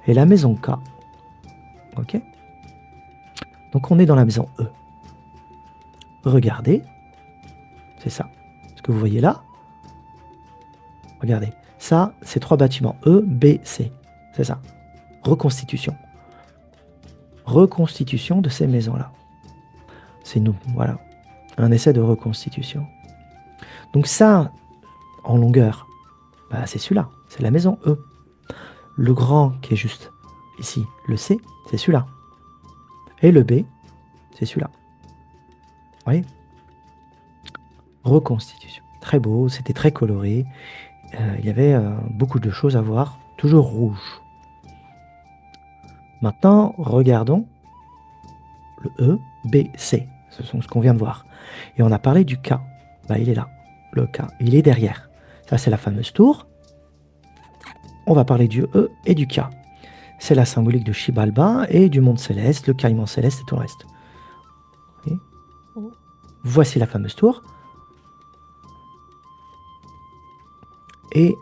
et la maison K. Ok? Donc on est dans la maison E. Regardez. C'est ça. Ce que vous voyez là. Regardez. Ça, c'est trois bâtiments. E, B, C. C'est ça. Reconstitution. Reconstitution de ces maisons-là. C'est nous, voilà. Un essai de reconstitution. Donc ça, en longueur, c'est celui-là. C'est la maison E. Le grand qui est juste ici, le C, c'est celui-là. Et le B, c'est celui-là. Vous voyez? Reconstitution. Très beau, c'était très coloré. Il y avait beaucoup de choses à voir. Toujours rouge. Maintenant, regardons le E, B, C. Ce sont ce qu'on vient de voir. Et on a parlé du K. Il est là. Le K. Il est derrière. Ça, c'est la fameuse tour. On va parler du E et du K. C'est la symbolique de Xibalba et du monde céleste, le caïman céleste et tout le reste. Okay. Voici la fameuse tour. Et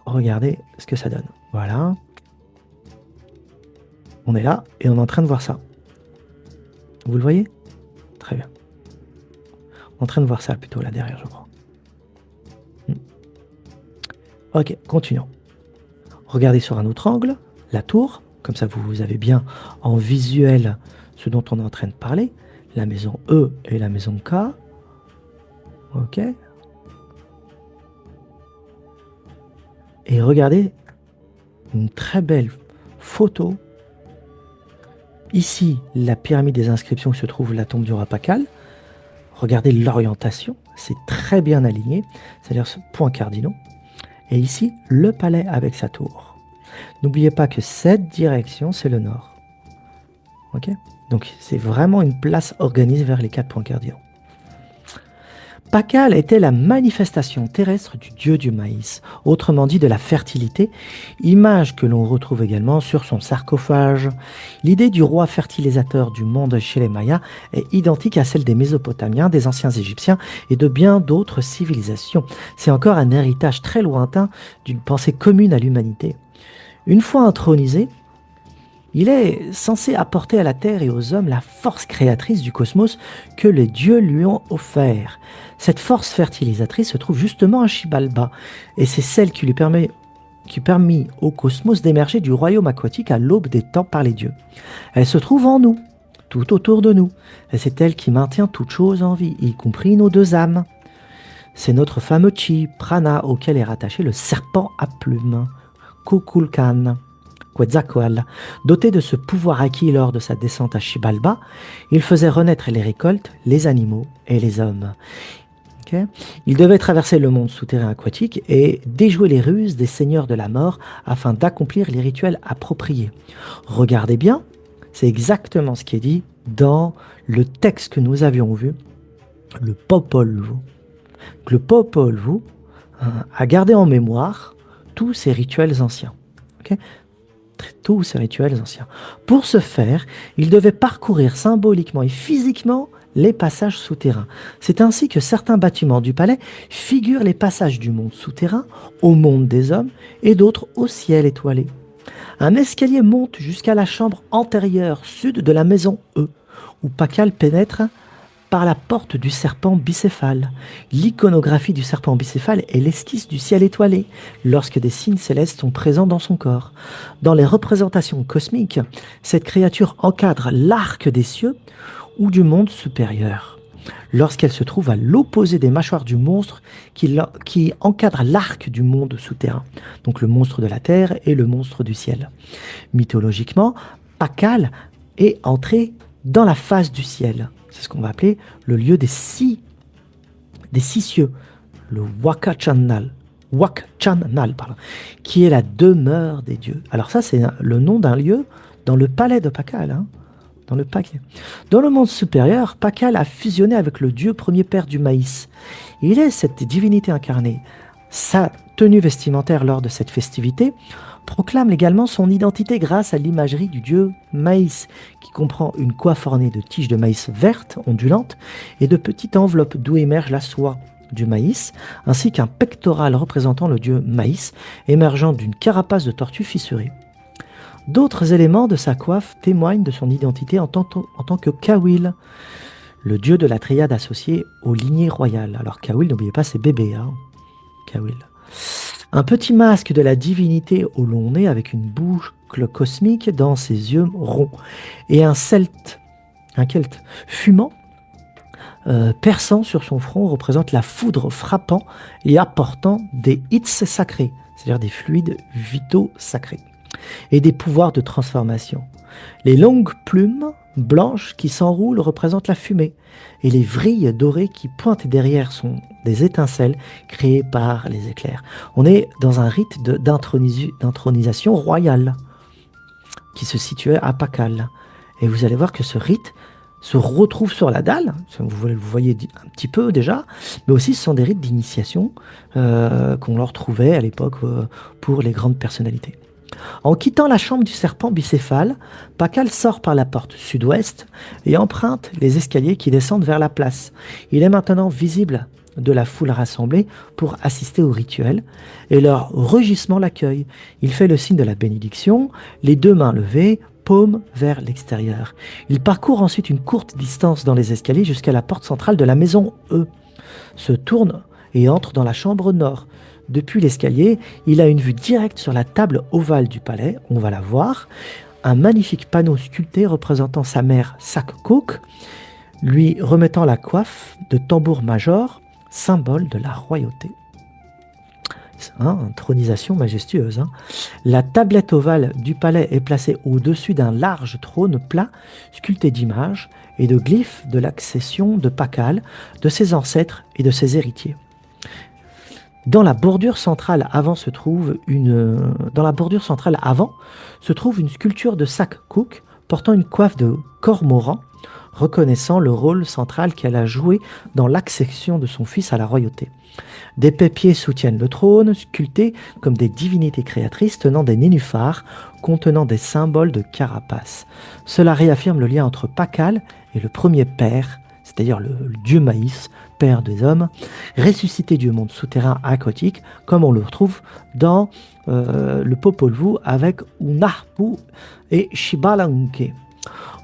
regardez ce que ça donne. Voilà. On est là et on est en train de voir ça. Vous le voyez? Très bien. En train de voir ça plutôt là derrière, je crois. Ok, continuons. Regardez sur un autre angle, la tour, comme ça vous avez bien en visuel ce dont on est en train de parler, la maison E et la maison K. Ok. Et regardez une très belle photo. Ici, la pyramide des inscriptions où se trouve la tombe du roi Pakal. Regardez l'orientation, c'est très bien aligné, c'est-à-dire ce point cardinaux. Et ici, le palais avec sa tour. N'oubliez pas que cette direction, c'est le nord. Ok. Donc c'est vraiment une place organisée vers les 4 points cardinaux. Pakal était la manifestation terrestre du dieu du maïs, autrement dit de la fertilité, image que l'on retrouve également sur son sarcophage. L'idée du roi fertilisateur du monde chez les Mayas est identique à celle des Mésopotamiens, des anciens Égyptiens et de bien d'autres civilisations. C'est encore un héritage très lointain d'une pensée commune à l'humanité. Une fois intronisé, il est censé apporter à la Terre et aux hommes la force créatrice du cosmos que les dieux lui ont offert. Cette force fertilisatrice se trouve justement à Xibalba, et c'est celle qui permit au cosmos d'émerger du royaume aquatique à l'aube des temps par les dieux. Elle se trouve en nous, tout autour de nous, et c'est elle qui maintient toute chose en vie, y compris nos 2 âmes. C'est notre fameux Chi, Prana, auquel est rattaché le serpent à plumes, Kukulkan. Quetzalcoatl. Doté de ce pouvoir acquis lors de sa descente à Xibalba, il faisait renaître les récoltes, les animaux et les hommes. Okay. Il devait traverser le monde souterrain aquatique et déjouer les ruses des seigneurs de la mort afin d'accomplir les rituels appropriés. Regardez bien, c'est exactement ce qui est dit dans le texte que nous avions vu, le Popol Vuh. Le Popol Vuh a gardé en mémoire tous ces rituels anciens. Okay. Tous ces rituels anciens. Pour ce faire, il devait parcourir symboliquement et physiquement les passages souterrains. C'est ainsi que certains bâtiments du palais figurent les passages du monde souterrain au monde des hommes et d'autres au ciel étoilé. Un escalier monte jusqu'à la chambre antérieure sud de la maison E, où Pakal pénètre par la porte du serpent bicéphale. L'iconographie du serpent bicéphale est l'esquisse du ciel étoilé, lorsque des signes célestes sont présents dans son corps. Dans les représentations cosmiques, cette créature encadre l'arc des cieux ou du monde supérieur, lorsqu'elle se trouve à l'opposé des mâchoires du monstre qui encadre l'arc du monde souterrain, donc le monstre de la terre et le monstre du ciel. Mythologiquement, Pakal est entré dans la face du ciel. C'est ce qu'on va appeler le lieu des six cieux, le Wakachanal, qui est la demeure des dieux. Alors ça, c'est le nom d'un lieu dans le palais de Pakal. Dans le monde supérieur, Pakal a fusionné avec le dieu premier père du maïs. Il est cette divinité incarnée. Sa tenue vestimentaire lors de cette festivité proclame également son identité grâce à l'imagerie du dieu maïs, qui comprend une coiffe ornée de tiges de maïs vertes, ondulantes, et de petites enveloppes d'où émerge la soie du maïs, ainsi qu'un pectoral représentant le dieu maïs, émergeant d'une carapace de tortue fissurée. D'autres éléments de sa coiffe témoignent de son identité en tant que Kawil, le dieu de la triade associé aux lignées royales. Alors Kawil, n'oubliez pas, c'est bébé, Kawil. Un petit masque de la divinité au long nez avec une boucle cosmique dans ses yeux ronds. Et un celte fumant, perçant sur son front représente la foudre frappant et apportant des hits sacrés, c'est-à-dire des fluides vitaux sacrés, et des pouvoirs de transformation. Les longues plumes blanches qui s'enroulent représentent la fumée, et les vrilles dorées qui pointent derrière sont des étincelles créées par les éclairs. On est dans un rite d'intronisation royale qui se situait à Pakal. Et vous allez voir que ce rite se retrouve sur la dalle, vous le voyez un petit peu déjà, mais aussi ce sont des rites d'initiation qu'on leur trouvait à l'époque pour les grandes personnalités. En quittant la chambre du serpent bicéphale, Pakal sort par la porte sud-ouest et emprunte les escaliers qui descendent vers la place. Il est maintenant visible de la foule rassemblée pour assister au rituel, et leur rugissement l'accueille. Il fait le signe de la bénédiction, les 2 mains levées, paume vers l'extérieur. Il parcourt ensuite une courte distance dans les escaliers jusqu'à la porte centrale de la maison E, se tourne et entre dans la chambre nord. Depuis l'escalier, il a une vue directe sur la table ovale du palais, on va la voir, un magnifique panneau sculpté représentant sa mère Sakkouk, lui remettant la coiffe de tambour-major, symbole de la royauté. Intronisation majestueuse. La tablette ovale du palais est placée au-dessus d'un large trône plat sculpté d'images et de glyphes de l'accession de Pakal, de ses ancêtres et de ses héritiers. Dans la bordure centrale avant se trouve une sculpture de Sakkouk portant une coiffe de cormoran, reconnaissant le rôle central qu'elle a joué dans l'accession de son fils à la royauté. Des peupliers soutiennent le trône, sculptés comme des divinités créatrices tenant des nénuphars contenant des symboles de carapace. Cela réaffirme le lien entre Pakal et le premier père, c'est-à-dire le dieu maïs, père des hommes, ressuscité du monde souterrain aquatique, comme on le retrouve dans le Popol Vuh avec Unahpu et Shibalanke.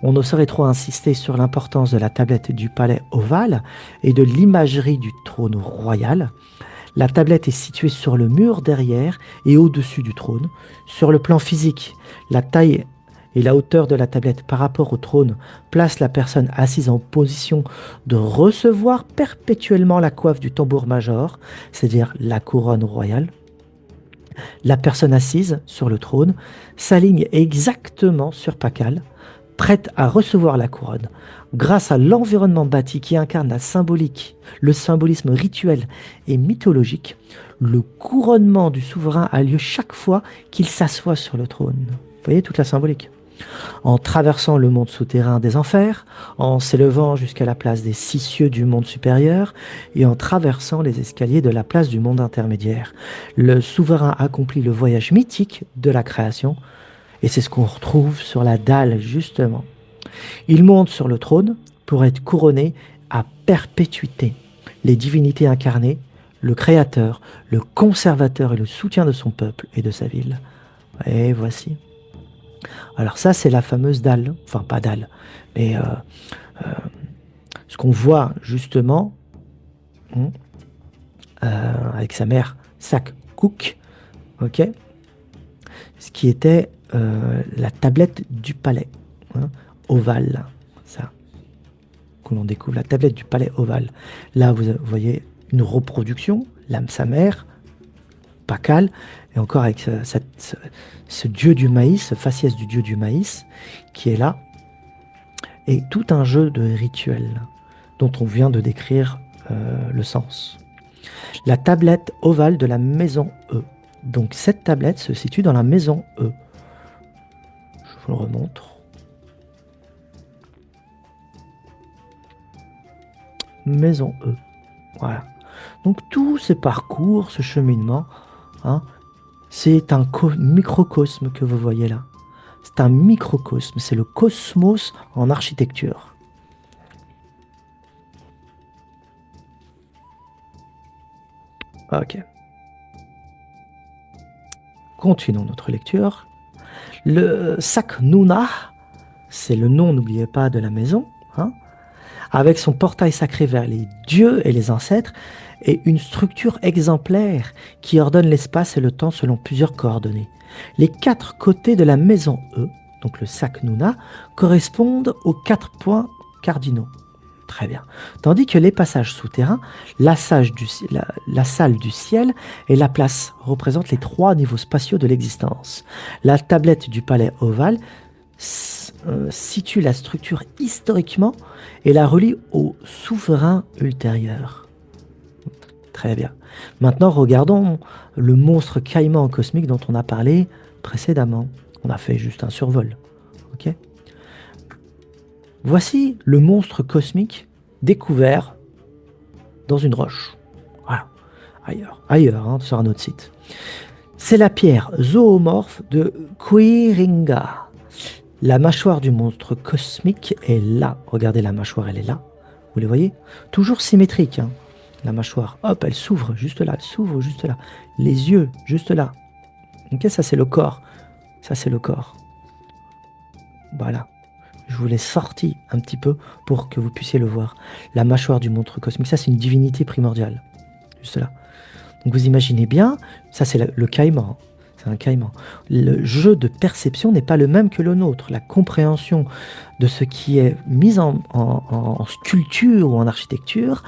On ne saurait trop insister sur l'importance de la tablette du palais ovale et de l'imagerie du trône royal. La tablette est située sur le mur derrière et au-dessus du trône. Sur le plan physique, la taille et la hauteur de la tablette par rapport au trône place la personne assise en position de recevoir perpétuellement la coiffe du tambour-major, c'est-à-dire la couronne royale. La personne assise sur le trône s'aligne exactement sur Pakal, prête à recevoir la couronne. Grâce à l'environnement bâti qui incarne la symbolique, le symbolisme rituel et mythologique, le couronnement du souverain a lieu chaque fois qu'il s'assoit sur le trône. Vous voyez toute la symbolique. En traversant le monde souterrain des enfers, en s'élevant jusqu'à la place des 6 cieux du monde supérieur et en traversant les escaliers de la place du monde intermédiaire, le souverain accomplit le voyage mythique de la création. Et c'est ce qu'on retrouve sur la dalle, justement. Il monte sur le trône pour être couronné à perpétuité. Les divinités incarnées, le créateur, le conservateur et le soutien de son peuple et de sa ville. Et voici. Alors ça, c'est la fameuse dalle. Enfin, pas dalle, mais ce qu'on voit, justement, avec sa mère Sakkouk, ok, ce qui était la tablette du palais, ovale, ça, que l'on découvre, la tablette du palais ovale. Là, vous voyez une reproduction, sa mère, Pakal, et encore avec ce dieu du maïs, ce faciès du dieu du maïs, qui est là, et tout un jeu de rituels dont on vient de décrire le sens. La tablette ovale de la maison E. Donc cette tablette se situe dans la maison E. Je vous le remontre. Maison E. Voilà. Donc tout ce parcours, ce cheminement, c'est un microcosme que vous voyez là. C'est un microcosme, c'est le cosmos en architecture. Ok. Continuons notre lecture. Le Saknunah, c'est le nom, n'oubliez pas, de la maison, avec son portail sacré vers les dieux et les ancêtres, et une structure exemplaire qui ordonne l'espace et le temps selon plusieurs coordonnées. Les 4 côtés de la maison E, donc le Saknunah, correspondent aux 4 points cardinaux. Très bien. Tandis que les passages souterrains, la salle du ciel et la place représentent les 3 niveaux spatiaux de l'existence. La tablette du palais ovale situe la structure historiquement et la relie au souverain ultérieur. Très bien. Maintenant, regardons le monstre caïman cosmique dont on a parlé précédemment. On a fait juste un survol. Ok ? Voici le monstre cosmique découvert dans une roche. Voilà. Ailleurs, sur un autre site. C'est la pierre zoomorphe de Quiringa. La mâchoire du monstre cosmique est là. Regardez, la mâchoire, elle est là. Vous les voyez ? Toujours symétrique, la mâchoire. Hop, elle s'ouvre juste là, elle s'ouvre juste là. Les yeux, juste là. Ok, ça c'est le corps. Ça c'est le corps. Voilà. Je vous l'ai sorti un petit peu pour que vous puissiez le voir. La mâchoire du monstre cosmique, ça c'est une divinité primordiale. Juste là. Donc vous imaginez bien, ça c'est le caïman. C'est un caïman. Le jeu de perception n'est pas le même que le nôtre. La compréhension de ce qui est mis en sculpture ou en architecture,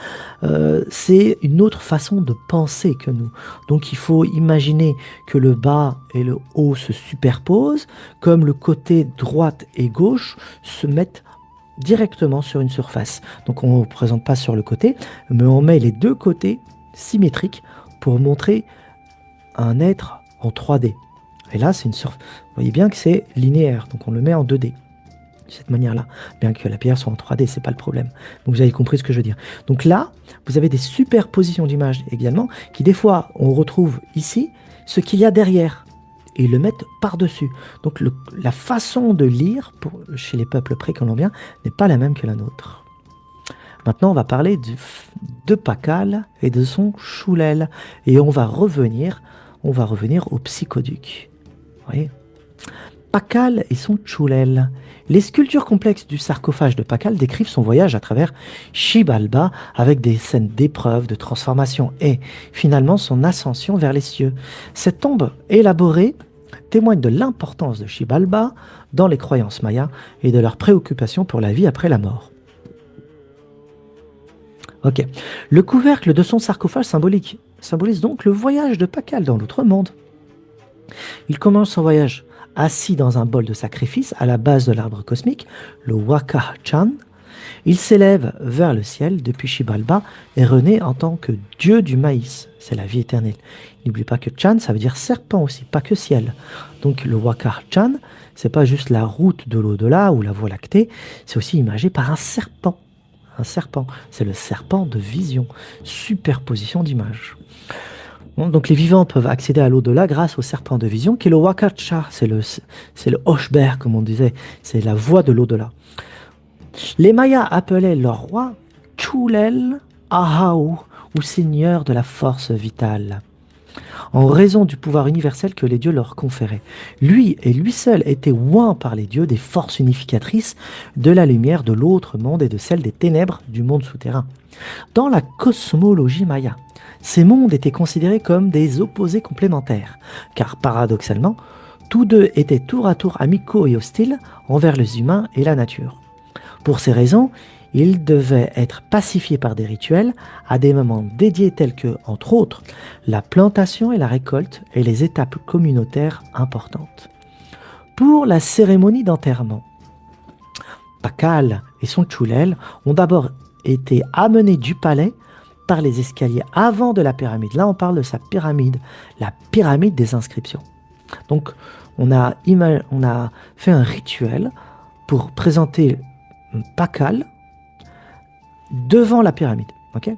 c'est une autre façon de penser que nous. Donc il faut imaginer que le bas et le haut se superposent, comme le côté droite et gauche se mettent directement sur une surface. Donc on ne représente pas sur le côté, mais on met les deux côtés symétriques pour montrer un être en 3D. Et là, c'est une surface. Vous voyez bien que c'est linéaire, donc on le met en 2D. De cette manière-là, bien que la pierre soit en 3D, c'est pas le problème. Donc vous avez compris ce que je veux dire. Donc là, vous avez des superpositions d'images également, qui des fois, on retrouve ici ce qu'il y a derrière, et ils le mettent par-dessus. Donc la façon de lire chez les peuples précolombiens n'est pas la même que la nôtre. Maintenant, on va parler de Pakal et de son Choulel, et on va revenir au psychoduc. Vous voyez, Pakal et son Choulel. Les sculptures complexes du sarcophage de Pakal décrivent son voyage à travers Xibalba avec des scènes d'épreuves, de transformation et finalement son ascension vers les cieux. Cette tombe élaborée témoigne de l'importance de Xibalba dans les croyances mayas et de leur préoccupation pour la vie après la mort. Ok. Le couvercle de son sarcophage symbolise donc le voyage de Pakal dans l'autre monde. Il commence son voyage assis dans un bol de sacrifice à la base de l'arbre cosmique, le Waka-chan. Il s'élève vers le ciel depuis Xibalba et renaît en tant que dieu du maïs. C'est la vie éternelle. N'oublie pas que Chan, ça veut dire serpent aussi, pas que ciel. Donc le Waka-chan, c'est pas juste la route de l'au-delà ou la voie lactée, c'est aussi imagé par un serpent. Un serpent, c'est le serpent de vision, superposition d'images. Donc les vivants peuvent accéder à l'au-delà grâce au serpent de vision, qui est le Wakacha, c'est le Hochberg, comme on disait, c'est la voie de l'au-delà. Les Mayas appelaient leur roi Chulel Ahau, ou seigneur de la force vitale, en raison du pouvoir universel que les dieux leur conféraient. Lui et lui seul étaient oints par les dieux des forces unificatrices de la lumière de l'autre monde et de celle des ténèbres du monde souterrain. Dans la cosmologie maya, ces mondes étaient considérés comme des opposés complémentaires, car paradoxalement, tous deux étaient tour à tour amicaux et hostiles envers les humains et la nature. Pour ces raisons, ils devaient être pacifiés par des rituels à des moments dédiés tels que, entre autres, la plantation et la récolte et les étapes communautaires importantes. Pour la cérémonie d'enterrement, Pakal et son Chulel ont d'abord été amenés du palais par les escaliers avant de la pyramide. Là, on parle de sa pyramide, la pyramide des inscriptions. Donc, on a fait un rituel pour présenter Pakal devant la pyramide. Okay,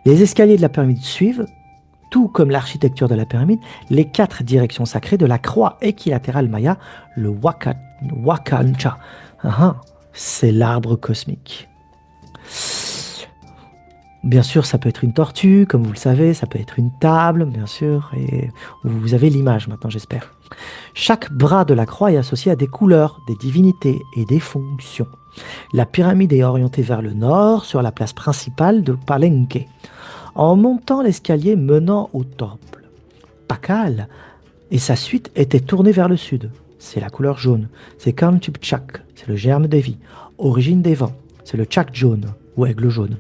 les escaliers de la pyramide suivent, tout comme l'architecture de la pyramide, les 4 directions sacrées de la croix équilatérale maya, le Wakancha. C'est l'arbre cosmique. Bien sûr, ça peut être une tortue, comme vous le savez, ça peut être une table, bien sûr, et vous avez l'image maintenant, j'espère. Chaque bras de la croix est associé à des couleurs, des divinités et des fonctions. La pyramide est orientée vers le nord, sur la place principale de Palenque, en montant l'escalier menant au temple. Pakal et sa suite étaient tournés vers le sud. C'est la couleur jaune. C'est Kanchipchak, c'est le germe des vies. Origine des vents, c'est le Chak jaune, ou aigle jaune.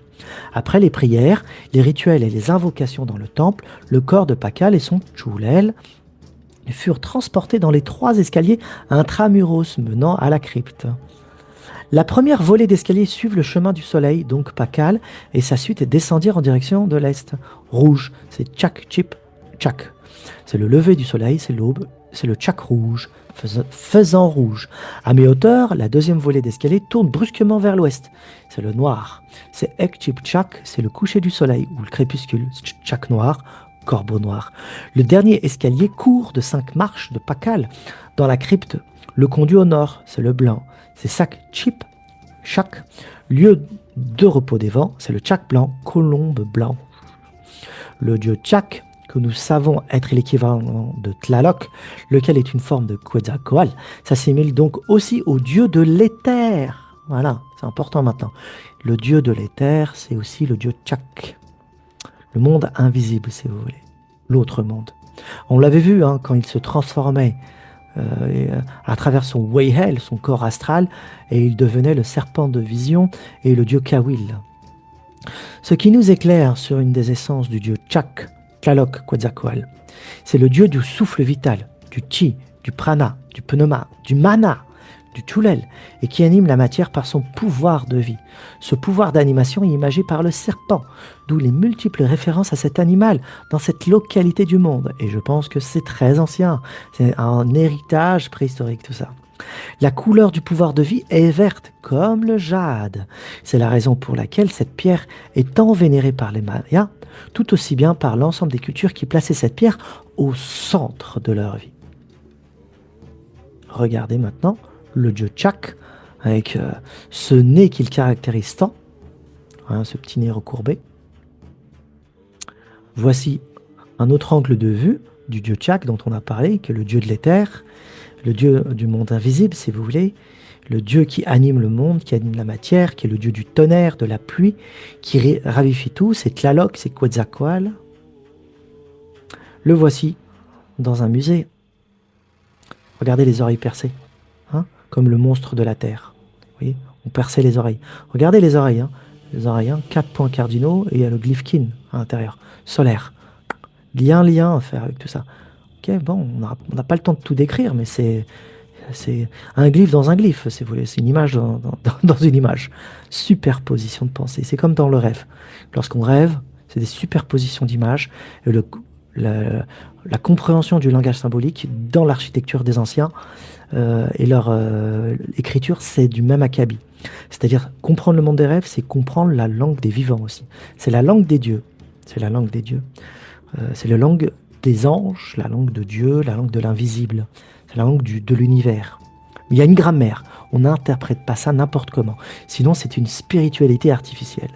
Après les prières, les rituels et les invocations dans le temple, le corps de Pakal et son Chulel furent transportés dans les 3 escaliers intramuros menant à la crypte. La première volée d'escaliers suivent le chemin du soleil, donc Pakal, et sa suite descendirent en direction de l'est. Rouge, c'est Chak Chip Chak. C'est le lever du soleil, c'est l'aube, c'est le Chak rouge, faisant rouge. À mi-hauteur, la deuxième volée d'escalier tourne brusquement vers l'ouest. C'est le noir. C'est Ek Chip Chak, c'est le coucher du soleil, ou le crépuscule, Chak noir, corbeau noir. Le dernier escalier court de 5 marches de Pakal dans la crypte. Le conduit au nord, c'est le blanc. C'est Sak Chip Chak, lieu de repos des vents, c'est le Chak blanc, colombe blanc. Le dieu Chak que nous savons être l'équivalent de Tlaloc, lequel est une forme de Quetzalcoatl, s'assimile donc aussi au dieu de l'éther. Voilà, c'est important maintenant. Le dieu de l'éther, c'est aussi le dieu Chak, le monde invisible, si vous voulez, l'autre monde. On l'avait vu hein, quand il se transformait à travers son Weyhel, son corps astral, et il devenait le serpent de vision et le dieu Kawil. Ce qui nous éclaire sur une des essences du dieu Chak, Tlaloc Quetzalcoatl, c'est le dieu du souffle vital, du chi, du prana, du pneuma, du mana, du chulel, et qui anime la matière par son pouvoir de vie. Ce pouvoir d'animation est imagé par le serpent, d'où les multiples références à cet animal dans cette localité du monde. Et je pense que c'est très ancien, c'est un héritage préhistorique tout ça. La couleur du pouvoir de vie est verte, comme le jade. C'est la raison pour laquelle cette pierre est tant vénérée par les Mayas, tout aussi bien par l'ensemble des cultures qui plaçaient cette pierre au centre de leur vie. Regardez maintenant le dieu Chak, avec ce nez qu'il caractérise tant, hein, ce petit nez recourbé. Voici un autre angle de vue du dieu Chak dont on a parlé, qui est le dieu de l'éther, le dieu du monde invisible, si vous voulez, le dieu qui anime le monde, qui anime la matière, qui est le dieu du tonnerre, de la pluie, qui ravifie tout, c'est Tlaloc, c'est Quetzalcoatl. Le voici dans un musée. Regardez les oreilles percées, hein, comme le monstre de la terre. Vous voyez, on perçait les oreilles. Regardez les oreilles, hein. Les oreilles, hein, 4 points cardinaux et il y a le glyphe kin à l'intérieur, solaire. Il y a un lien à faire avec tout ça. Ok, bon, on n'a pas le temps de tout décrire, mais c'est un glyphe dans un glyphe, si vous voulez. C'est une image dans une image. Superposition de pensée. C'est comme dans le rêve. Lorsqu'on rêve, c'est des superpositions d'images. Et la compréhension du langage symbolique dans l'architecture des anciens et leur écriture, c'est du même acabit. C'est-à-dire, comprendre le monde des rêves, c'est comprendre la langue des vivants aussi. C'est la langue des dieux. C'est la langue des dieux. C'est la langue des anges, la langue de Dieu, la langue de l'invisible. C'est la langue de l'univers. Mais il y a une grammaire. On n'interprète pas ça n'importe comment. Sinon, c'est une spiritualité artificielle.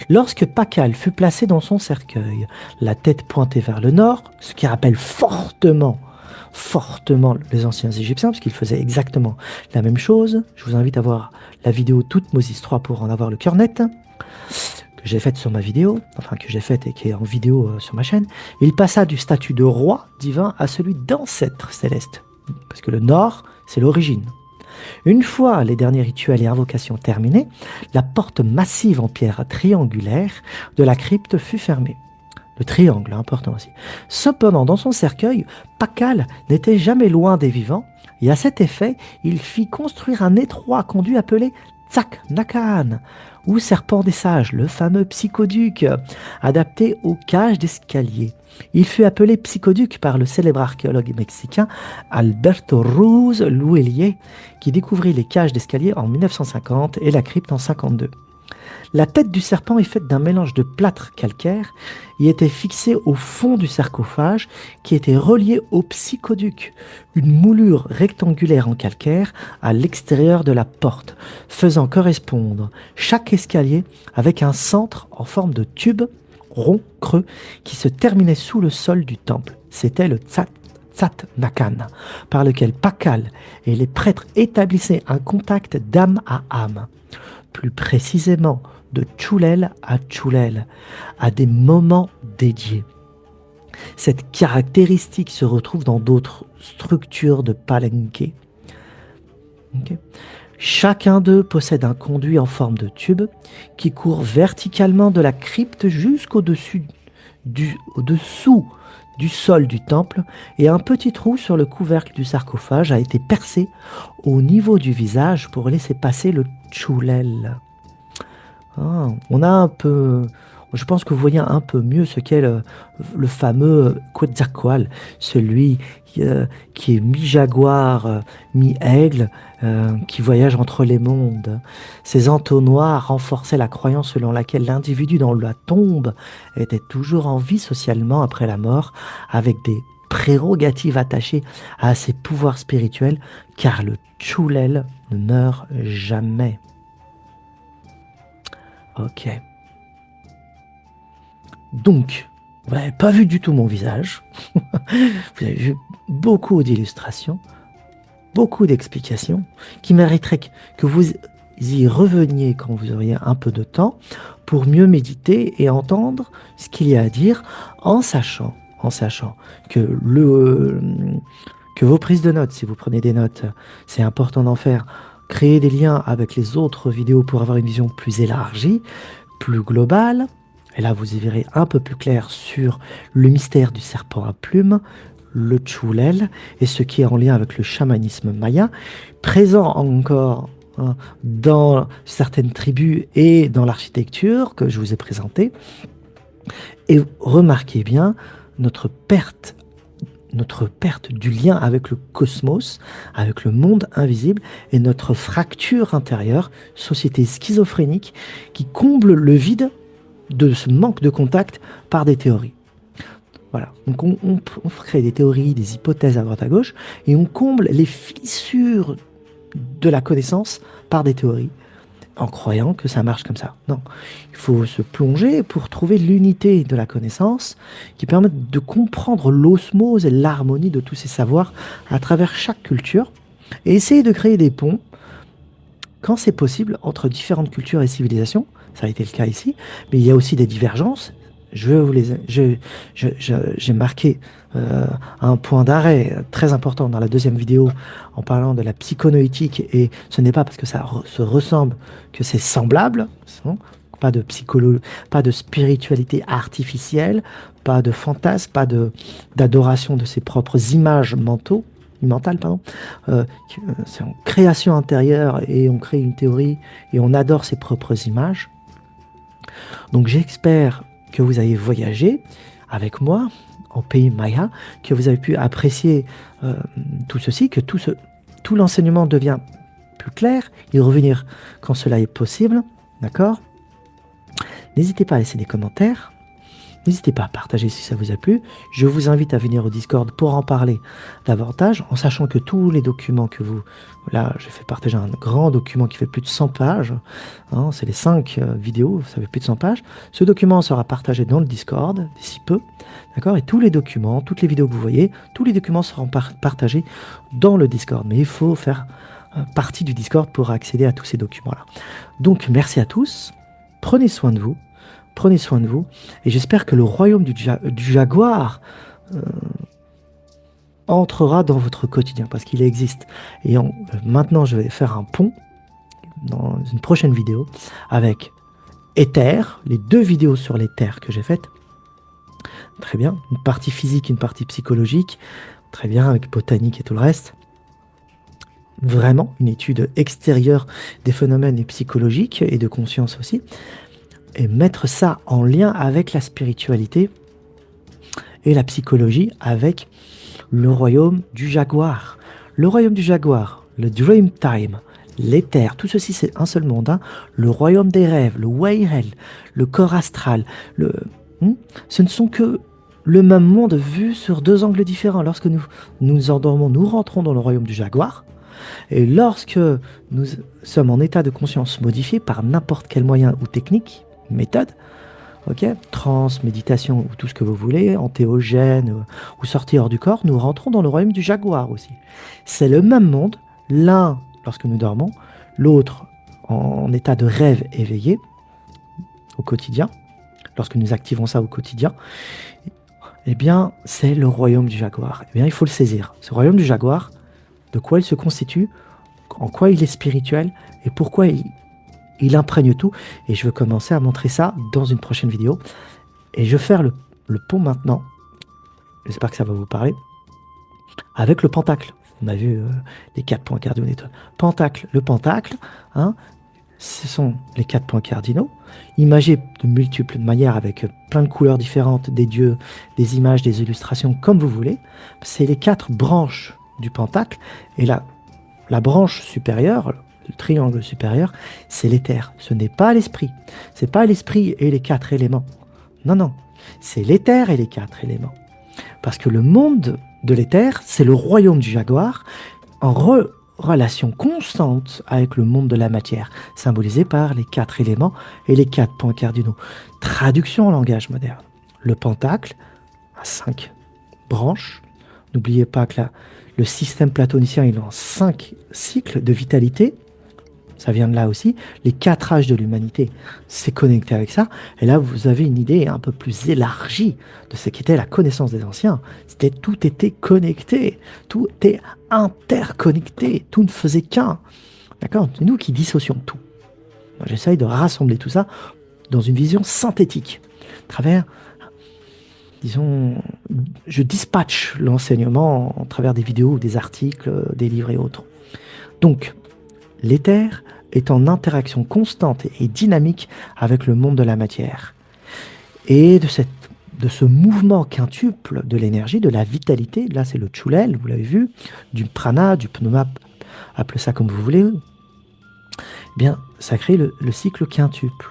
Lorsque Pakal fut placé dans son cercueil, la tête pointée vers le nord, ce qui rappelle fortement les anciens Égyptiens, parce qu'ils faisaient exactement la même chose. Je vous invite à voir la vidéo Toutmoses 3 pour en avoir le cœur net, que j'ai faite sur ma vidéo, enfin que j'ai faite et qui est en vidéo sur ma chaîne. Il passa du statut de roi divin à celui d'ancêtre céleste, parce que le nord, c'est l'origine. Une fois les derniers rituels et invocations terminés, la porte massive en pierre triangulaire de la crypte fut fermée. Le triangle, important aussi. Cependant, dans son cercueil, Pakal n'était jamais loin des vivants, et à cet effet, il fit construire un étroit conduit appelé Tsak Nakan, ou serpent des sages, le fameux psychoduc, adapté aux cages d'escalier. Il fut appelé psychoduc par le célèbre archéologue mexicain Alberto Ruz Luelier, qui découvrit les cages d'escalier en 1950 et la crypte en 1952. La tête du serpent est faite d'un mélange de plâtre calcaire et était fixée au fond du sarcophage qui était relié au psychoduc, une moulure rectangulaire en calcaire à l'extérieur de la porte, faisant correspondre chaque escalier avec un centre en forme de tube rond creux qui se terminait sous le sol du temple. C'était le Tsat Nakan, par lequel Pakal et les prêtres établissaient un contact d'âme à âme. Plus précisément de Chulel à Chulel, à des moments dédiés. Cette caractéristique se retrouve dans d'autres structures de Palenque. Okay. Chacun d'eux possède un conduit en forme de tube qui court verticalement de la crypte jusqu'au-dessous du sol du temple, et un petit trou sur le couvercle du sarcophage a été percé au niveau du visage pour laisser passer le Chulel. Ah, on a un peu... Je pense que vous voyez un peu mieux ce qu'est le fameux Quetzalcoatl, celui qui est mi-jaguar, mi-aigle, qui voyage entre les mondes. Ces entonnoirs renforçaient la croyance selon laquelle l'individu dans la tombe était toujours en vie socialement après la mort, avec des prérogatives attachées à ses pouvoirs spirituels, car le Chulel ne meurt jamais. Ok. Donc, Vous n'avez pas vu du tout mon visage. Vous avez vu beaucoup d'illustrations, beaucoup d'explications qui mériteraient que vous y reveniez quand vous auriez un peu de temps pour mieux méditer et entendre ce qu'il y a à dire en sachant que que vos prises de notes, si vous prenez des notes, c'est important d'en faire. Créer des liens avec les autres vidéos pour avoir une vision plus élargie, plus globale. Et là, vous y verrez un peu plus clair sur le mystère du serpent à plumes, le Tchoulel, et ce qui est en lien avec le chamanisme maya, présent encore hein, dans certaines tribus et dans l'architecture que je vous ai présentée. Et remarquez bien notre perte du lien avec le cosmos, avec le monde invisible et notre fracture intérieure, société schizophrénique qui comble le vide de ce manque de contact par des théories. Voilà, donc on crée des théories, des hypothèses à droite à gauche et on comble les fissures de la connaissance par des théories en croyant que ça marche comme ça. Non, il faut se plonger pour trouver l'unité de la connaissance qui permette de comprendre l'osmose et l'harmonie de tous ces savoirs à travers chaque culture et essayer de créer des ponts quand c'est possible entre différentes cultures et civilisations. Ça a été le cas ici, mais il y a aussi des divergences. J'ai marqué un point d'arrêt très important dans la deuxième vidéo en parlant de la psychonoïtique et ce n'est pas parce que ça se ressemble que c'est semblable. Non, pas de spiritualité artificielle, pas de fantasme, d'adoration de ses propres images mentales, pardon. C'est en création intérieure et on crée une théorie et on adore ses propres images. Donc j'espère que vous avez voyagé avec moi au pays Maya, que vous avez pu apprécier tout ceci, que tout l'enseignement devient plus clair, y revenir quand cela est possible, d'accord? N'hésitez pas à laisser des commentaires, n'hésitez pas à partager si ça vous a plu. Je vous invite à venir au Discord pour en parler davantage, en sachant que tous les documents que vous... Là, j'ai fait partager un grand document qui fait plus de 100 pages. Hein, c'est les 5 vidéos, ça fait plus de 100 pages. Ce document sera partagé dans le Discord, d'ici peu. D'accord? Et tous les documents, toutes les vidéos que vous voyez, tous les documents seront partagés dans le Discord. Mais il faut faire partie du Discord pour accéder à tous ces documents-là. Donc, merci à tous. Prenez soin de vous. Prenez soin de vous. Et j'espère que le royaume du jaguar entrera dans votre quotidien parce qu'il existe. Et maintenant, je vais faire un pont dans une prochaine vidéo avec Éther, les 2 vidéos sur l'éther que j'ai faites. Très bien. Une partie physique, une partie psychologique. Très bien, avec botanique et tout le reste. Vraiment, une étude extérieure des phénomènes psychologiques et de conscience aussi. Et mettre ça en lien avec la spiritualité et la psychologie avec le royaume du jaguar. Le royaume du jaguar, le dream time, l'éther, tout ceci c'est un seul monde. Hein. Le royaume des rêves, le Weirel, le corps astral, ce ne sont que le même monde vu sur 2 angles différents. Lorsque nous nous endormons, nous rentrons dans le royaume du jaguar. Et lorsque nous sommes en état de conscience modifié par n'importe quel moyen ou technique, méthode, ok, transe, méditation ou tout ce que vous voulez, entéogène ou sortie hors du corps, nous rentrons dans le royaume du jaguar aussi. C'est le même monde, l'un lorsque nous dormons, l'autre en état de rêve éveillé au quotidien, lorsque nous activons ça au quotidien, eh bien c'est le royaume du jaguar. Eh bien il faut le saisir. Ce royaume du jaguar, de quoi il se constitue, en quoi il est spirituel et pourquoi il imprègne tout. Et je veux commencer à montrer ça dans une prochaine vidéo. Et je vais faire le pont maintenant. J'espère que ça va vous parler. Avec le pentacle. On a vu les 4 points cardinaux d'étoile. Pentacle, le pentacle, hein, ce sont les 4 points cardinaux, imagés de multiples manières avec plein de couleurs différentes, des dieux, des images, des illustrations, comme vous voulez. C'est les 4 branches du pentacle, et la branche supérieure, le triangle supérieur, c'est l'éther. Ce n'est pas l'esprit. C'est pas l'esprit et les 4 éléments. Non, non. C'est l'éther et les 4 éléments. Parce que le monde de l'éther, c'est le royaume du jaguar, en relation constante avec le monde de la matière, symbolisé par les 4 éléments et les 4 points cardinaux. Traduction en langage moderne. le pentacle à 5 branches. N'oubliez pas que le système platonicien est en 5 cycles de vitalité. Ça vient de là aussi. Les 4 âges de l'humanité, c'est connecté avec ça. Et là, vous avez une idée un peu plus élargie de ce qu'était la connaissance des anciens. Tout était connecté, tout était interconnecté, tout ne faisait qu'un. D'accord? C'est nous qui dissocions tout. Moi, j'essaye de rassembler tout ça dans une vision synthétique, à travers, disons, je dispatche l'enseignement en travers des vidéos, des articles, des livres et autres. Donc, l'éther est en interaction constante et dynamique avec le monde de la matière. Et de ce mouvement quintuple de l'énergie, de la vitalité, là c'est le Tchoulel, vous l'avez vu, du prana, du pneuma, appelez ça comme vous voulez, eh bien, ça crée le cycle quintuple.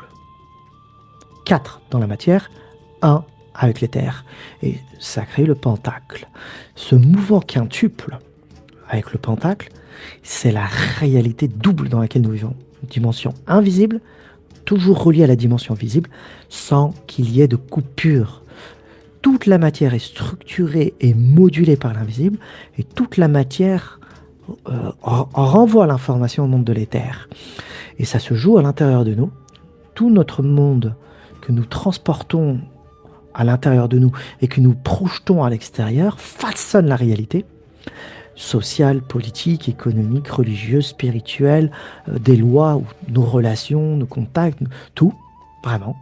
4 dans la matière, 1 avec l'éther. Et ça crée le pentacle. Ce mouvement quintuple avec le pentacle, c'est la réalité double dans laquelle nous vivons. Une dimension invisible, toujours reliée à la dimension visible, sans qu'il y ait de coupure. Toute la matière est structurée et modulée par l'invisible, et toute la matière en renvoie l'information au monde de l'éther. Et ça se joue à l'intérieur de nous. Tout notre monde que nous transportons à l'intérieur de nous et que nous projetons à l'extérieur façonne la réalité sociale, politique, économique, religieuse, spirituelle, des lois, ou nos relations, nos contacts, tout, vraiment.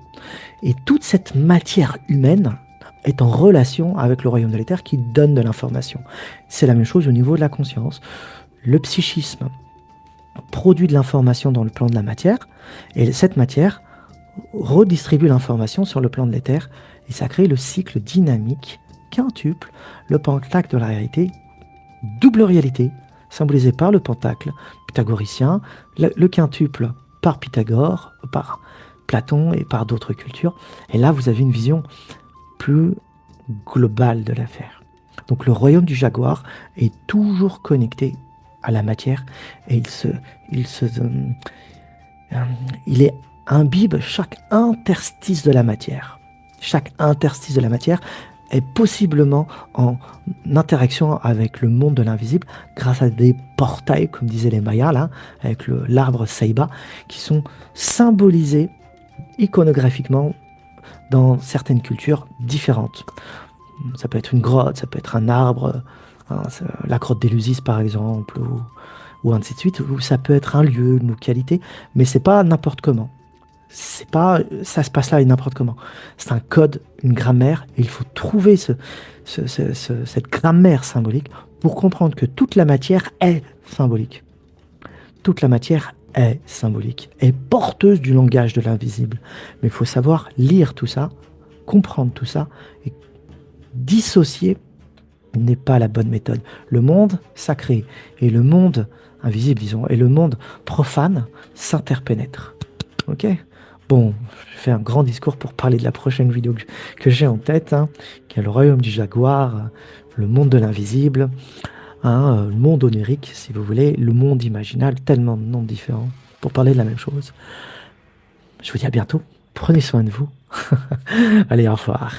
Et toute cette matière humaine est en relation avec le royaume de l'éther qui donne de l'information. C'est la même chose au niveau de la conscience. Le psychisme produit de l'information dans le plan de la matière, et cette matière redistribue l'information sur le plan de l'éther, et ça crée le cycle dynamique, quintuple, le pentacle de la réalité, double réalité, symbolisée par le pentacle pythagoricien, le quintuple par Pythagore, par Platon et par d'autres cultures. Et là, vous avez une vision plus globale de l'affaire. Donc le royaume du jaguar est toujours connecté à la matière et il est imbibe chaque interstice de la matière. Chaque interstice de la matière est possiblement en interaction avec le monde de l'invisible grâce à des portails, comme disaient les Mayas, là, avec l'arbre Ceiba, qui sont symbolisés iconographiquement dans certaines cultures différentes. Ça peut être une grotte, ça peut être un arbre, la grotte d'Éleusis par exemple, ou ainsi de suite, ou ça peut être un lieu, une localité, mais c'est pas n'importe comment. C'est pas, ça se passe là et n'importe comment. C'est un code, une grammaire, et il faut trouver cette grammaire symbolique pour comprendre que toute la matière est symbolique. Toute la matière est symbolique, est porteuse du langage de l'invisible. Mais il faut savoir lire tout ça, comprendre tout ça, et dissocier n'est pas la bonne méthode. Le monde sacré et le monde invisible, disons, et le monde profane s'interpénètrent. Ok ? Bon, je fais un grand discours pour parler de la prochaine vidéo que j'ai en tête, qui est le royaume du jaguar, le monde de l'invisible, le monde onirique, si vous voulez, le monde imaginal, tellement de noms différents pour parler de la même chose. Je vous dis à bientôt, prenez soin de vous. Allez, au revoir.